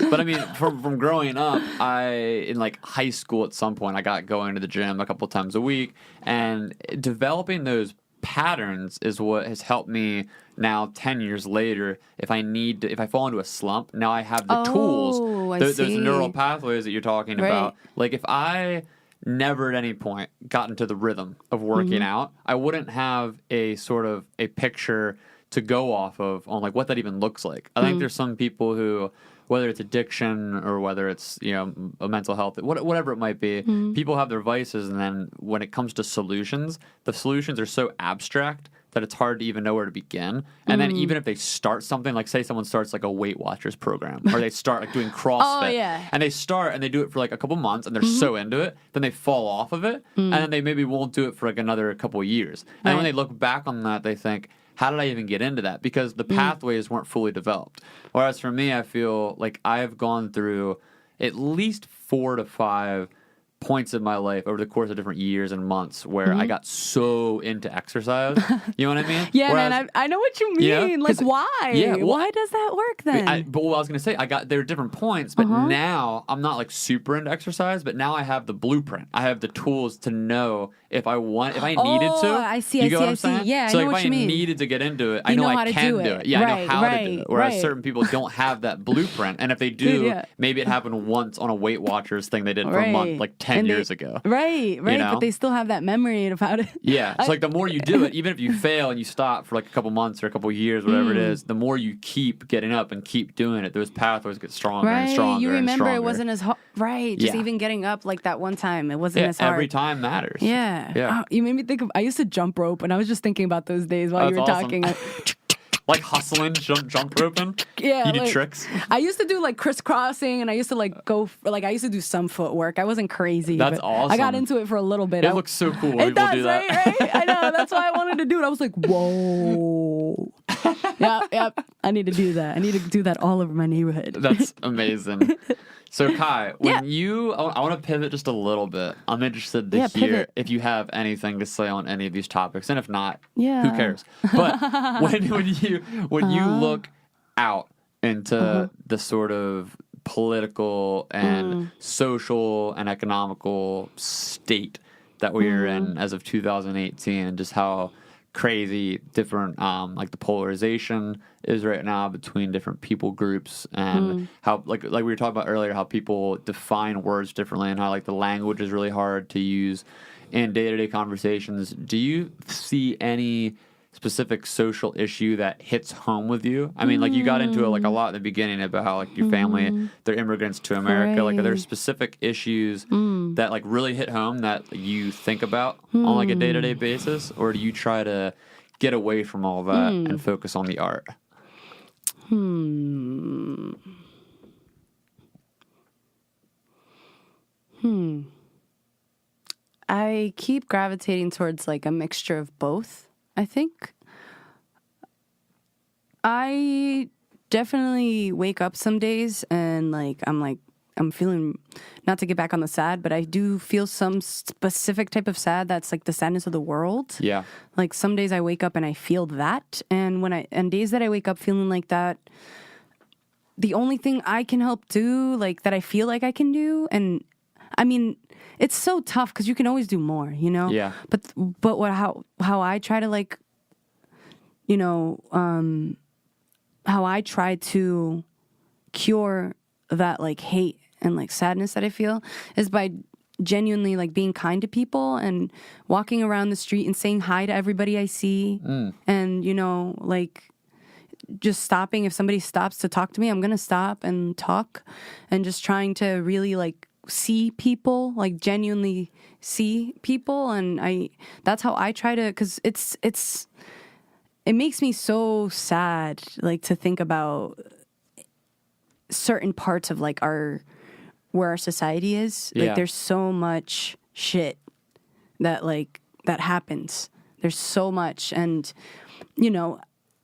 But I mean, from growing up, in like high school at some point, I got going to the gym a couple times a week, and developing those patterns is what has helped me now 10 years later. If I fall into a slump, now I have the tools. Those neural pathways that you're talking about. Like if I never at any point got into the rhythm of working out, I wouldn't have a sort of a picture to go off of on like what that even looks like. I think there's some people who, whether it's addiction or whether it's, you know, a mental health, whatever it might be, people have their vices, and then when it comes to solutions, the solutions are so abstract that it's hard to even know where to begin. And then even if they start something, like say someone starts like a Weight Watchers program, or they start like doing CrossFit, and they do it for like a couple months, and they're so into it, then they fall off of it, and then they maybe won't do it for like another couple of years. And when they look back on that, they think, how did I even get into that? Because the pathways weren't fully developed. Whereas for me, I feel like I've gone through at least 4 to 5 points in my life over the course of different years and months where I got so into exercise. You know what I mean? Yeah, whereas, man, I know what you mean. Yeah, like, why? Yeah, well, why does that work then? But what I was going to say, there are different points, but now I'm not like super into exercise, but now I have the blueprint. I have the tools to know if I needed to. I see. Yeah, so I know what you mean. If I needed to get into it, I know I can do it. Yeah, I know how to do it. Whereas certain people don't have that blueprint. And if they do, maybe it happened once on a Weight Watchers thing they did for a month, like 10 years ago. Right. You know? But they still have that memory about it. Yeah. It's like the more you do it, even if you fail and you stop for like a couple months or a couple years, whatever it is, the more you keep getting up and keep doing it, those pathways get stronger and stronger. You remember and it wasn't as hard. Right. Just even getting up like that one time, it wasn't as hard. Every time matters. Yeah. Oh, you made me think of, I used to jump rope, and I was just thinking about those days while you were talking. Like hustling, jump roping? Yeah. You do tricks? I used to do like crisscrossing, and I used to like go, I used to do some footwork. I wasn't crazy. That's awesome. I got into it for a little bit. It looks so cool when people do that. Right? I know. That's why I wanted to do it. I was like, whoa. Yep. I need to do that. I need to do that all over my neighborhood. That's amazing. So Kai, I want to pivot just a little bit. I'm interested to hear if you have anything to say on any of these topics, and if not, who cares? But when you look out into the sort of political and social and economical state that we're in as of 2018, and just how crazy different like the polarization is right now between different people groups, and how like we were talking about earlier, how people define words differently, and how like the language is really hard to use in day-to-day conversations. Do you see any specific social issue that hits home with you? I mean, like you got into it like a lot at the beginning about how like your family, they're immigrants to America. Like, are there specific issues that like really hit home that you think about on like a day-to-day basis, or do you try to get away from all that and focus on the art? I keep gravitating towards like a mixture of both, I think. I definitely wake up some days and I'm feeling, not to get back on the sad, but I do feel some specific type of sad that's like the sadness of the world. Yeah. Like some days I wake up and I feel that, and days that I wake up feeling like that, the only thing I can help do, like that I feel like I can do, and I mean, it's so tough because you can always do more, you know? Yeah. But how I try to like, you know, how I try to cure that like hate and like sadness that I feel is by genuinely like being kind to people and walking around the street and saying hi to everybody I see. And, you know, like just stopping. If somebody stops to talk to me, I'm going to stop and talk, and just trying to really like see people, like genuinely see people. And that's how I try to, because it makes me so sad, like to think about certain parts of like where our society is. Like there's so much shit that happens There's so much. And,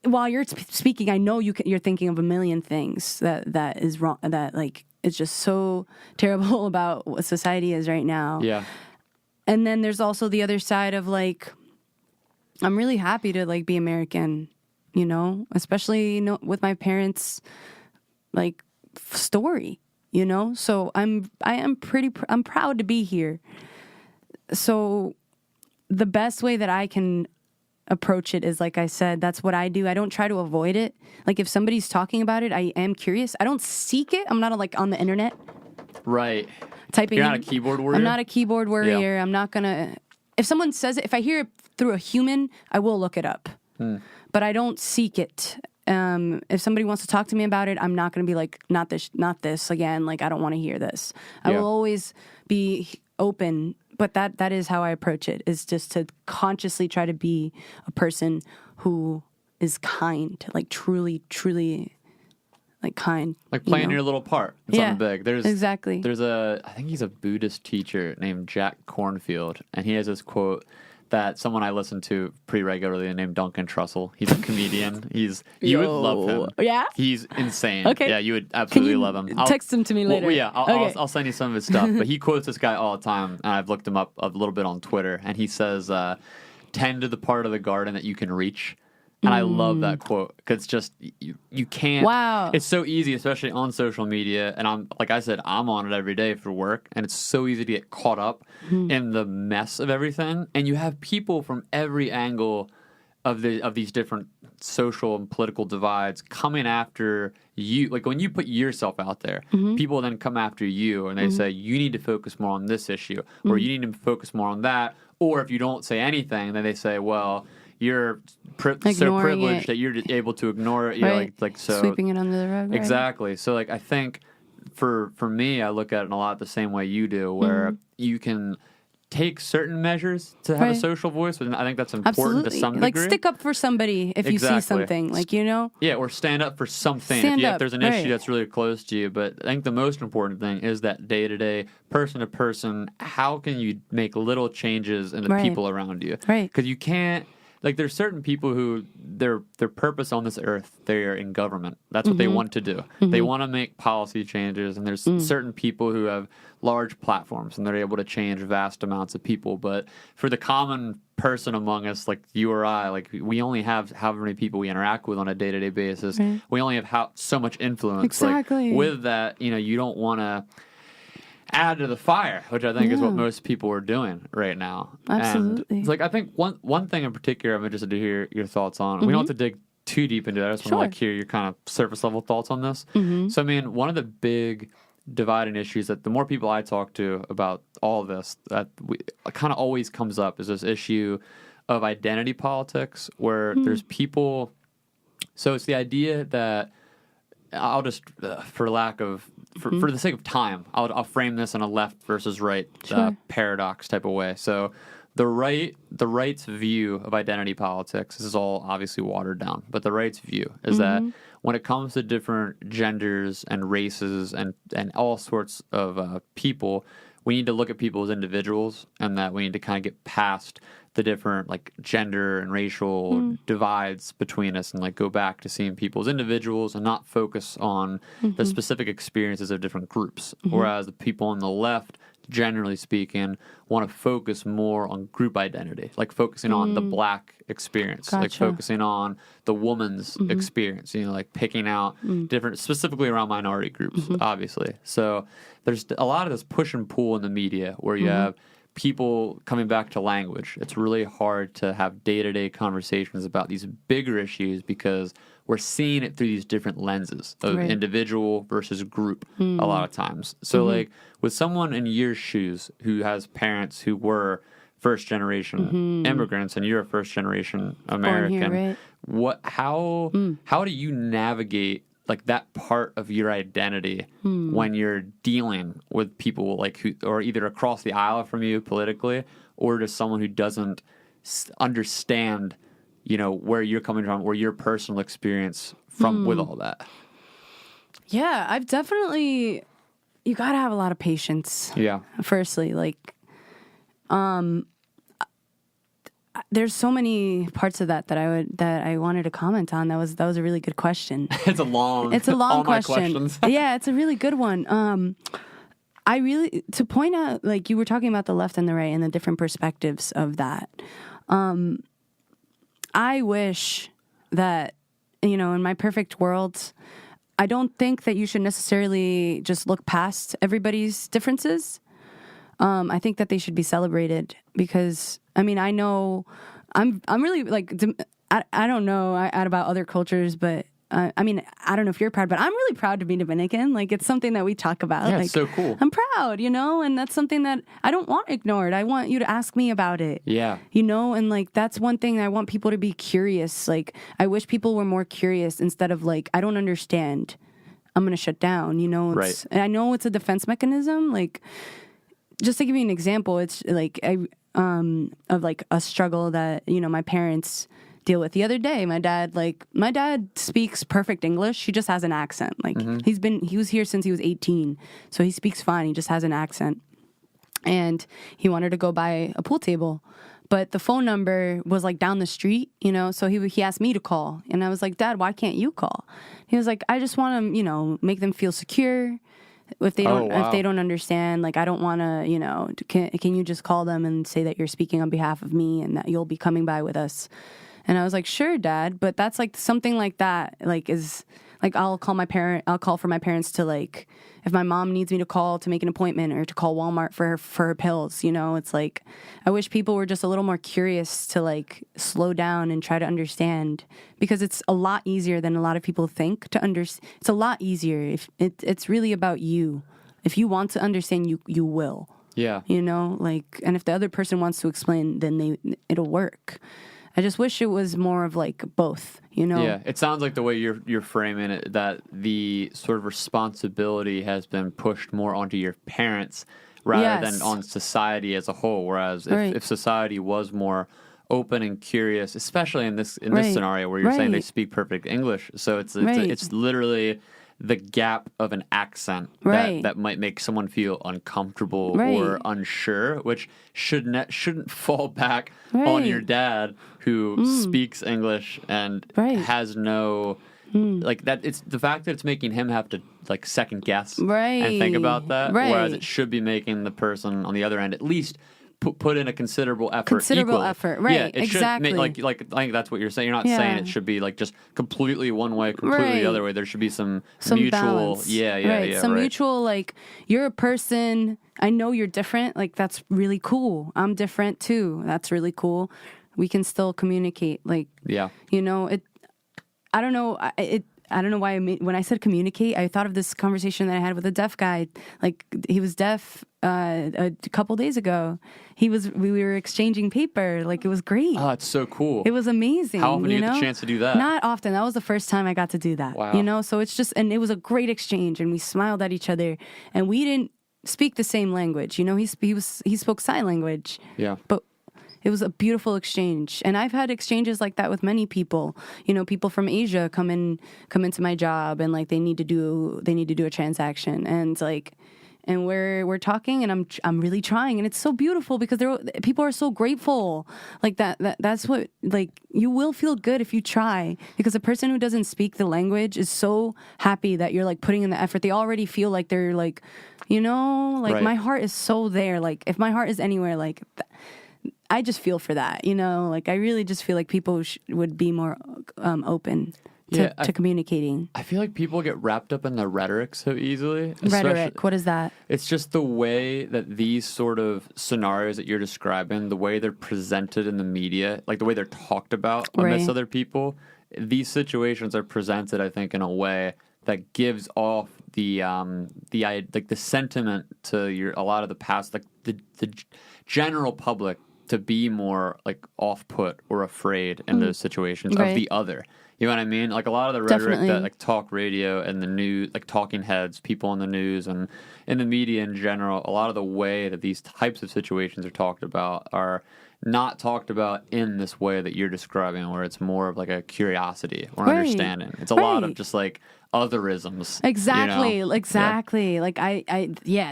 while you're speaking, I know you're thinking of a million things that is wrong, that like, it's just so terrible about what society is right now. Yeah. And then there's also the other side of like, I'm really happy to like be American, especially, with my parents, like story, so I'm proud to be here. So the best way that I can approach it is, like I said, that's what I do. I don't try to avoid it. Like if somebody's talking about it, I am curious. I don't seek it. I'm not like on the internet. Right. Typing. You're not a keyboard warrior? I'm not a keyboard warrior. Yeah. I'm not gonna, if someone says it, if I hear it through a human, I will look it up. But I don't seek it. If somebody wants to talk to me about it, I'm not going to be like, not this again. Like, I don't want to hear this. I will always be open. But that is how I approach it, is just to consciously try to be a person who is kind, like truly, truly like kind. Like playing your little part in something big. Exactly. I think he's a Buddhist teacher named Jack Cornfield, and he has this quote that someone I listen to pretty regularly named Duncan Trussell. He's a comedian. You would love him. Yeah? He's insane. Okay. Yeah, you would absolutely love him. Text him to me later. I'll send you some of his stuff. But he quotes this guy all the time, and I've looked him up a little bit on Twitter, and he says, tend to the part of the garden that you can reach. And I love that quote, because it's just, you can't. Wow. It's so easy, especially on social media. And like I said, I'm on it every day for work. And it's so easy to get caught up in the mess of everything. And you have people from every angle of these different social and political divides coming after you. Like when you put yourself out there, people then come after you and they say, you need to focus more on this issue, or you need to focus more on that. Or if you don't say anything, then they say, well, you're so privileged that you're able to ignore it. Right. Like so sweeping it under the rug. Right? Exactly. So like I think for me, I look at it in a lot the same way you do, where you can take certain measures to have a social voice, but I think that's important to some degree. Like stick up for somebody if you see something, like Yeah, or stand up for something if there's an issue that's really close to you. But I think the most important thing is that day to day, person to person, how can you make little changes in the people around you? Right. Because you can't. Like, there's certain people who their purpose on this earth, they're in government. That's what they want to do. They want to make policy changes, and there's certain people who have large platforms, and they're able to change vast amounts of people. But for the common person among us, like you or I, like we only have however many people we interact with on a day-to-day basis. Right. We only have so much influence. Exactly. Like, with that, you don't want to add to the fire, which I think is what most people are doing right now. Absolutely. And like I think one thing in particular I'm interested to hear your thoughts on. We don't have to dig too deep into that. I just want to hear your kind of surface level thoughts on this. So I mean, one of the big dividing issues that the more people I talk to about all of this, that kind of always comes up, is this issue of identity politics, where there's people. So it's the idea that I'll just, for the sake of time, I'll frame this in a left versus right paradox type of way. So the right's view of identity politics, this is all obviously watered down, but the right's view is that when it comes to different genders and races and all sorts of people, we need to look at people as individuals, and that we need to kind of get past the different like gender and racial divides between us, and like go back to seeing people as individuals and not focus on the specific experiences of different groups. Whereas the people on the left, generally speaking, want to focus more on group identity, like focusing on the black experience, like focusing on the woman's experience, like picking out different, specifically around minority groups, obviously. So there's a lot of this push and pull in the media where you have people coming back to language. It's really hard to have day-to-day conversations about these bigger issues because we're seeing it through these different lenses of individual versus group a lot of times. So like with someone in your shoes who has parents who were first-generation immigrants and you're a first-generation American, here, right? How do you navigate like that part of your identity when you're dealing with people like who, or either across the aisle from you politically, or just someone who doesn't understand, where you're coming from, or your personal experience from with all that? Yeah, I've definitely, you got to have a lot of patience. Yeah. Firstly, like, I there's so many parts of that I wanted to comment on. That was a really good question. It's a long all question. My questions. Yeah, it's a really good one. To point out, like, you were talking about the left and the right and the different perspectives of that. I wish that, in my perfect world, I don't think that you should necessarily just look past everybody's differences. I think that they should be celebrated because, I know I'm really, like, I don't know about other cultures, but I don't know if you're proud, but I'm really proud to be Dominican. Like, it's something that we talk about. Yeah, like, it's so cool. I'm proud, and that's something that I don't want ignored. I want you to ask me about it. Yeah. And, like, that's one thing I want people to be curious. Like, I wish people were more curious instead of, like, I don't understand, I'm going to shut down, Right. And I know it's a defense mechanism. Like, just to give you an example, it's like, of like a struggle that, my parents deal with. The other day, my dad speaks perfect English. He just has an accent. Like, he was here since he was 18, so he speaks fine. He just has an accent. And he wanted to go buy a pool table, but the phone number was like down the street, so he asked me to call. And I was like, Dad, why can't you call? He was like, I just want to, make them feel secure. If they don't understand, like, I don't want to, can you just call them and say that you're speaking on behalf of me and that you'll be coming by with us? And I was like, sure, Dad. But that's like something like that, like, is like, I'll call for my parents to, like, if my mom needs me to call to make an appointment or to call Walmart for her pills, it's like, I wish people were just a little more curious to, like, slow down and try to understand, because it's a lot easier than a lot of people think to understand. It's a lot easier if it's really about you. If you want to understand, you will. Yeah. Like, and if the other person wants to explain, then it'll work. I just wish it was more of, like, both, Yeah, it sounds like the way you're framing it, that the sort of responsibility has been pushed more onto your parents rather than on society as a whole. Whereas if society was more open and curious, especially in this scenario where you're saying they speak perfect English, so it's literally the gap of an accent that might make someone feel uncomfortable or unsure, which shouldn't fall back on your dad who speaks English and has no like that. It's the fact that it's making him have to, like, second guess and think about that, whereas it should be making the person on the other end at least put in a considerable effort. Right? Yeah, Exactly. Like I think that's what you're saying. You're not saying it should be, like, just completely one way, completely the other way. There should be some mutual balance. Some mutual, like, you're a person. I know you're different. Like, that's really cool. I'm different too. That's really cool. We can still communicate. Like, I don't know. I don't know why when I said communicate, I thought of this conversation that I had with a deaf guy. Like, he was deaf a couple days ago. We were exchanging paper. Like, it was great. Oh, it's so cool. It was amazing. How often do you get the chance to do that? Not often. That was the first time I got to do that. Wow. So it's just, and it was a great exchange, and we smiled at each other, and we didn't speak the same language. He spoke sign language. Yeah. But it was a beautiful exchange. And I've had exchanges like that with many people. People from Asia come into my job, and, like, they need to do a transaction, and, like, and we're talking, and I'm really trying, and it's so beautiful because people are so grateful. Like, that's what, like, you will feel good if you try, because a person who doesn't speak the language is so happy that you're, like, putting in the effort. They already feel like they're, like, my heart is so there. Like, if my heart is anywhere, like, I just feel for that, like, I really just feel like people would be more open to communicating. I feel like people get wrapped up in the rhetoric so easily. Rhetoric, what is that? It's just the way that these sort of scenarios that you're describing, the way they're presented in the media, like the way they're talked about amidst other people, these situations are presented, I think, in a way that gives off the sentiment to a lot of the past, like the general public, to be more, like, off-put or afraid in those situations of the other. You know what I mean? Like, a lot of the rhetoric that, like, talk radio and the news, like, talking heads, people on the news and in the media in general, a lot of the way that these types of situations are talked about are not talked about in this way that you're describing, where it's more of, like, a curiosity or understanding. It's a lot of just, like, otherisms. Exactly. Yeah. Like,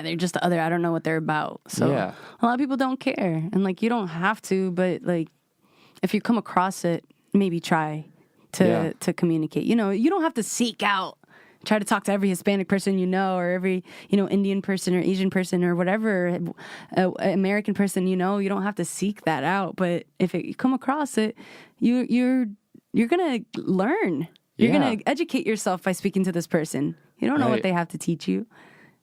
they're just the other. I don't know what they're about. So a lot of people don't care. And, like, you don't have to, but, like, if you come across it, maybe try to communicate. You know, you don't have to seek out, try to talk to every Hispanic person you know, or every, you know, Indian person or Asian person or whatever, American person, you know. You don't have to seek that out. But if you come across it, you're gonna learn. You're gonna educate yourself by speaking to this person. You don't know what they have to teach you.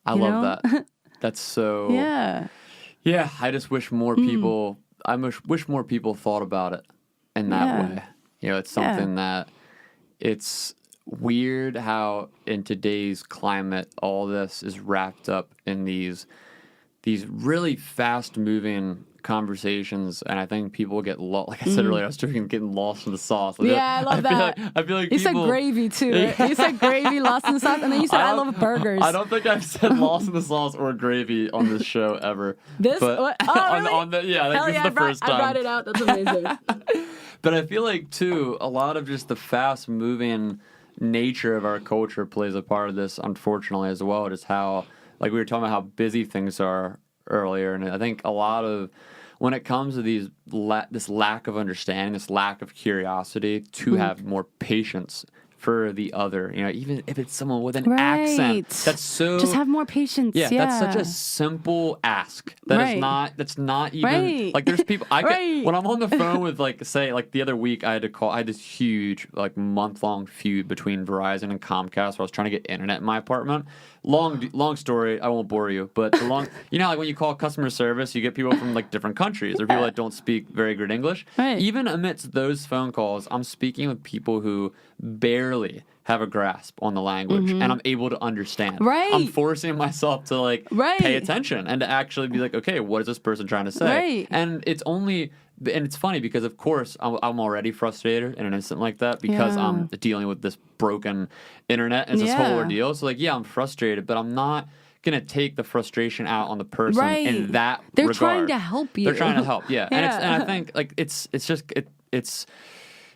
I love that. That's so. Yeah. I just wish more people. I wish more people thought about it in that way. You know, it's something that it's weird how in today's climate all this is wrapped up in these really fast moving conversations, and I think people get lost. Like I said earlier, I was getting lost in the sauce. Like, I love that. I feel like you people... said gravy too. Right? You said gravy, lost in the sauce, and then you said I love burgers. I don't think I've said lost in the sauce or gravy on this show ever. This? But what? Oh, really? on the, yeah, I think this is the first time. I brought it out. That's amazing. But I feel like too, a lot of just the fast moving nature of our culture plays a part of this, unfortunately, as well. Just how, like we were talking about how busy things are earlier, and I think a lot of when it comes to this lack of understanding, this lack of curiosity, to have more patience for the other, you know, even if it's someone with an accent, that's so just have more patience. Yeah, that's such a simple ask. That's not even like there's people when I'm on the phone with like say like the other week I had this huge like month-long feud between Verizon and Comcast where I was trying to get internet in my apartment. Long story, I won't bore you, but you know, like when you call customer service, you get people from like different countries or people that don't speak very good English. Even amidst those phone calls, I'm speaking with people who barely have a grasp on the language, and I'm able to understand. I'm forcing myself to like pay attention and to actually be like, okay, what is this person trying to say? And it's funny because of course I'm already frustrated in an instant like that because I'm dealing with this broken internet and this whole ordeal. So like, I'm frustrated, but I'm not gonna take the frustration out on the person in that They're regard. trying to help you. They're trying to help, and I think like it's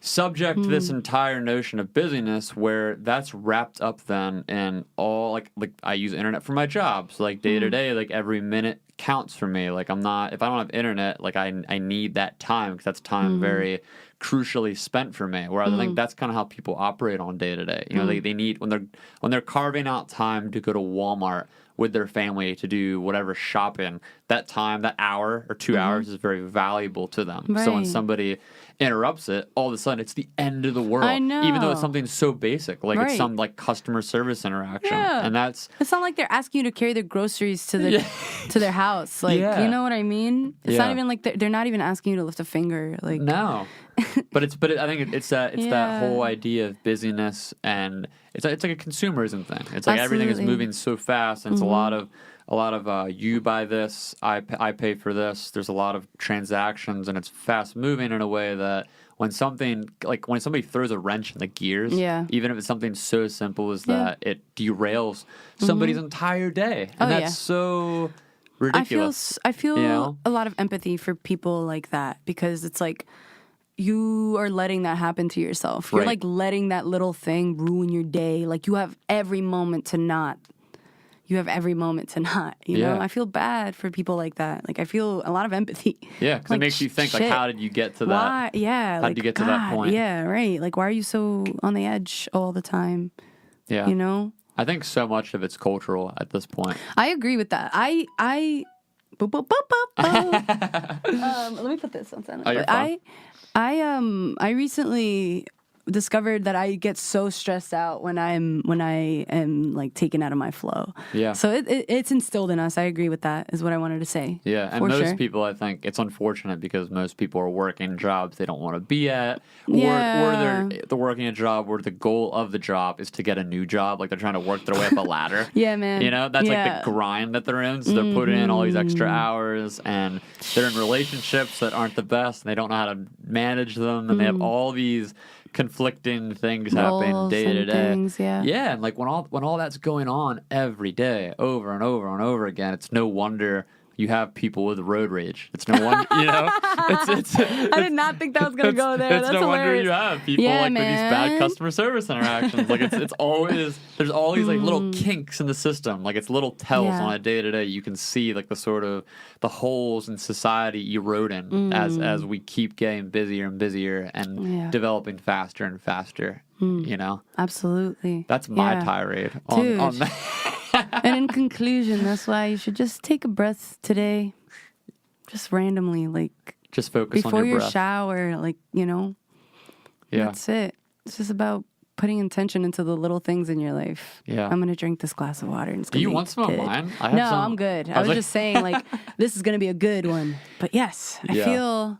subject to this entire notion of busyness where that's wrapped up then in all like I use internet for my job, so like day to day, like every minute counts for me. Like if I don't have internet, like I need that time because that's time very crucially spent for me. Whereas I think that's kind of how people operate on day to day. You know, they need when they're carving out time to go to Walmart with their family to do whatever shopping, that time, that hour or 2 hours is very valuable to them. So when somebody interrupts it, all of a sudden it's the end of the world. I know. Even though it's something so basic, like it's some like customer service interaction. And it's not like they're asking you to carry their groceries to their house. Like, you know what I mean? It's not even like they're not even asking you to lift a finger. Like no. But I think it's that whole idea of busyness, and it's like a consumerism thing. It's like everything is moving so fast, and it's a lot of you buy this, I pay for this. There's a lot of transactions, and it's fast moving in a way that when somebody throws a wrench in the gears, even if it's something so simple as that, it derails somebody's entire day, and that's so ridiculous. I feel a lot of empathy for people like that because it's like, you are letting that happen to yourself. You're like letting that little thing ruin your day. Like you have every moment to not. You know? I feel bad for people like that. Like I feel a lot of empathy. Yeah, because it makes you think, like, how did you get to that? Why? Yeah. How did you get to that point? Yeah, right. Like, why are you so on the edge all the time? Yeah. You know? I think so much of it's cultural at this point. I agree with that. Boop, boop, boop, boop. Let me put this on silent. Oh, you're fine. I recently discovered that I get so stressed out when I am like taken out of my flow. Yeah. So it's instilled in us. I agree with that, is what I wanted to say. Yeah, and most people, I think, it's unfortunate because most people are working jobs they don't want to be at, or they're working a job where the goal of the job is to get a new job. Like they're trying to work their way up a ladder. Yeah, man. You know, that's like the grind that they're in. So they're putting in all these extra hours, and they're in relationships that aren't the best, and they don't know how to manage them, and they have all these conflicting things happening day to day. Yeah, and like when all that's going on every day, over and over and over again, it's no wonder you have people with road rage. It's no wonder, I did not think that was going to go there. That's no wonder hilarious. you have people with these bad customer service interactions. Like it's always, there's all these like little kinks in the system. Like it's little tells on a day-to-day. You can see like the sort of the holes in society eroding as we keep getting busier and busier and developing faster and faster. Absolutely. That's my tirade on that. And in conclusion, that's why you should just take a breath today, just randomly, like just focus before on your breath. shower, like that's it. It's just about putting intention into the little things in your life. Yeah, I'm gonna drink this glass of water. And it's Do you want some of mine? I have some. I'm good. I was just saying, like, this is gonna be a good one. But yes, I feel.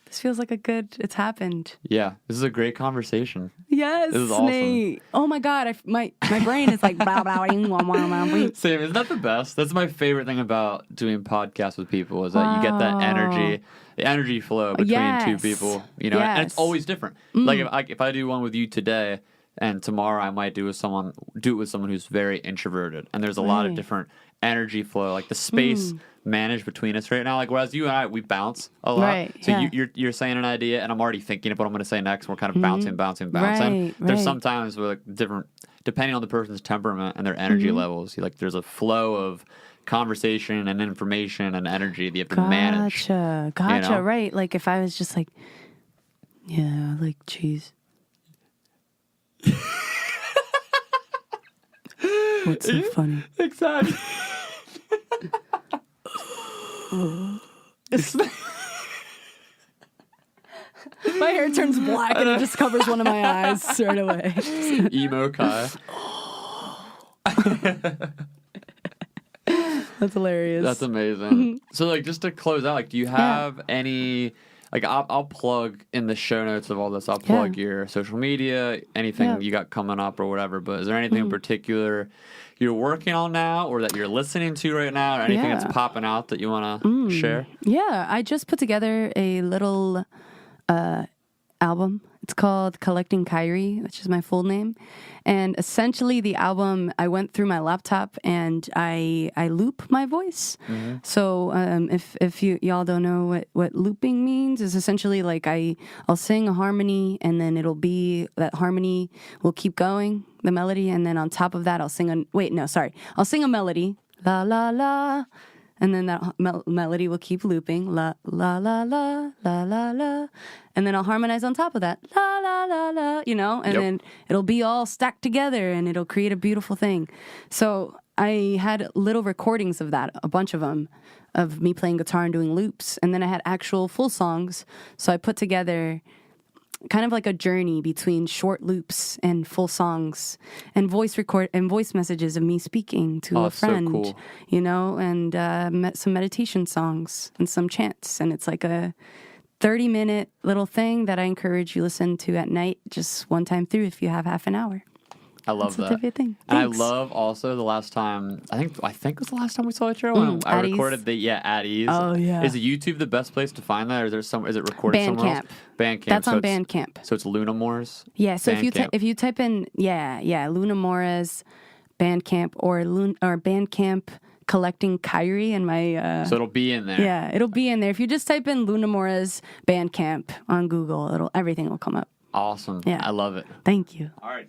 This feels like it's happened. Yeah, this is a great conversation. Yes, this is awesome. Nate. Oh my God, my brain is like blah, blah, blah, blah. Same, isn't that the best? That's my favorite thing about doing podcasts with people is that you get that energy, the energy flow between two people, and it's always different. Like if I do one with you today, and tomorrow I might do it with someone who's very introverted, and there's a lot of different energy flow, like the space managed between us right now. Like whereas you and I, we bounce a lot. Right, so you're saying an idea, and I'm already thinking of what I'm going to say next. And we're kind of bouncing. Right, There's sometimes where like different, depending on the person's temperament and their energy levels. There's a flow of conversation and information and energy that you have to manage. Gotcha. Right. Like if I was just like, yeah, I like cheese. What's so funny? Exactly. My hair turns black and it just covers one of my eyes straight away. Emo Kai. That's hilarious. That's amazing. So, like, just to close out, like, do you have any? Like, I'll plug in the show notes of all this. I'll plug your social media, anything you got coming up or whatever. But is there anything in particular you're working on now, or that you're listening to right now, or anything that's popping out that you want to share? Yeah, I just put together a little album. It's called Collecting Kyrie, which is my full name. And essentially the album, I went through my laptop and I loop my voice. So if y'all don't know what looping means, is essentially like I'll sing a harmony, and then that harmony will keep going, the melody, and then on top of that I'll sing I'll sing a melody, la la la, and then that melody will keep looping, la la la la la la la, and then I'll harmonize on top of that, la la la la, and then it'll be all stacked together, and it'll create a beautiful thing. So I had little recordings of that, a bunch of them, of me playing guitar and doing loops, and then I had actual full songs. So I put together kind of like a journey between short loops and full songs and voice messages of me speaking to a friend, so cool. And some meditation songs and some chants. And it's like a 30-minute little thing that I encourage you listen to at night, just one time through if you have half an hour. I love That's that. Thing. And I love also the last time, I think it was the last time we saw each other when I recorded at ease. Oh, yeah. Is YouTube the best place to find that, or is it recorded somewhere else? Bandcamp. That's on Bandcamp. So it's Lunamores? Yeah, so if you type in, Lunamores, Bandcamp, or Bandcamp Collecting Kyrie, and my... so it'll be in there. Yeah, it'll be in there. If you just type in Lunamores Bandcamp on Google, everything will come up. Awesome. Yeah. I love it. Thank you. All right.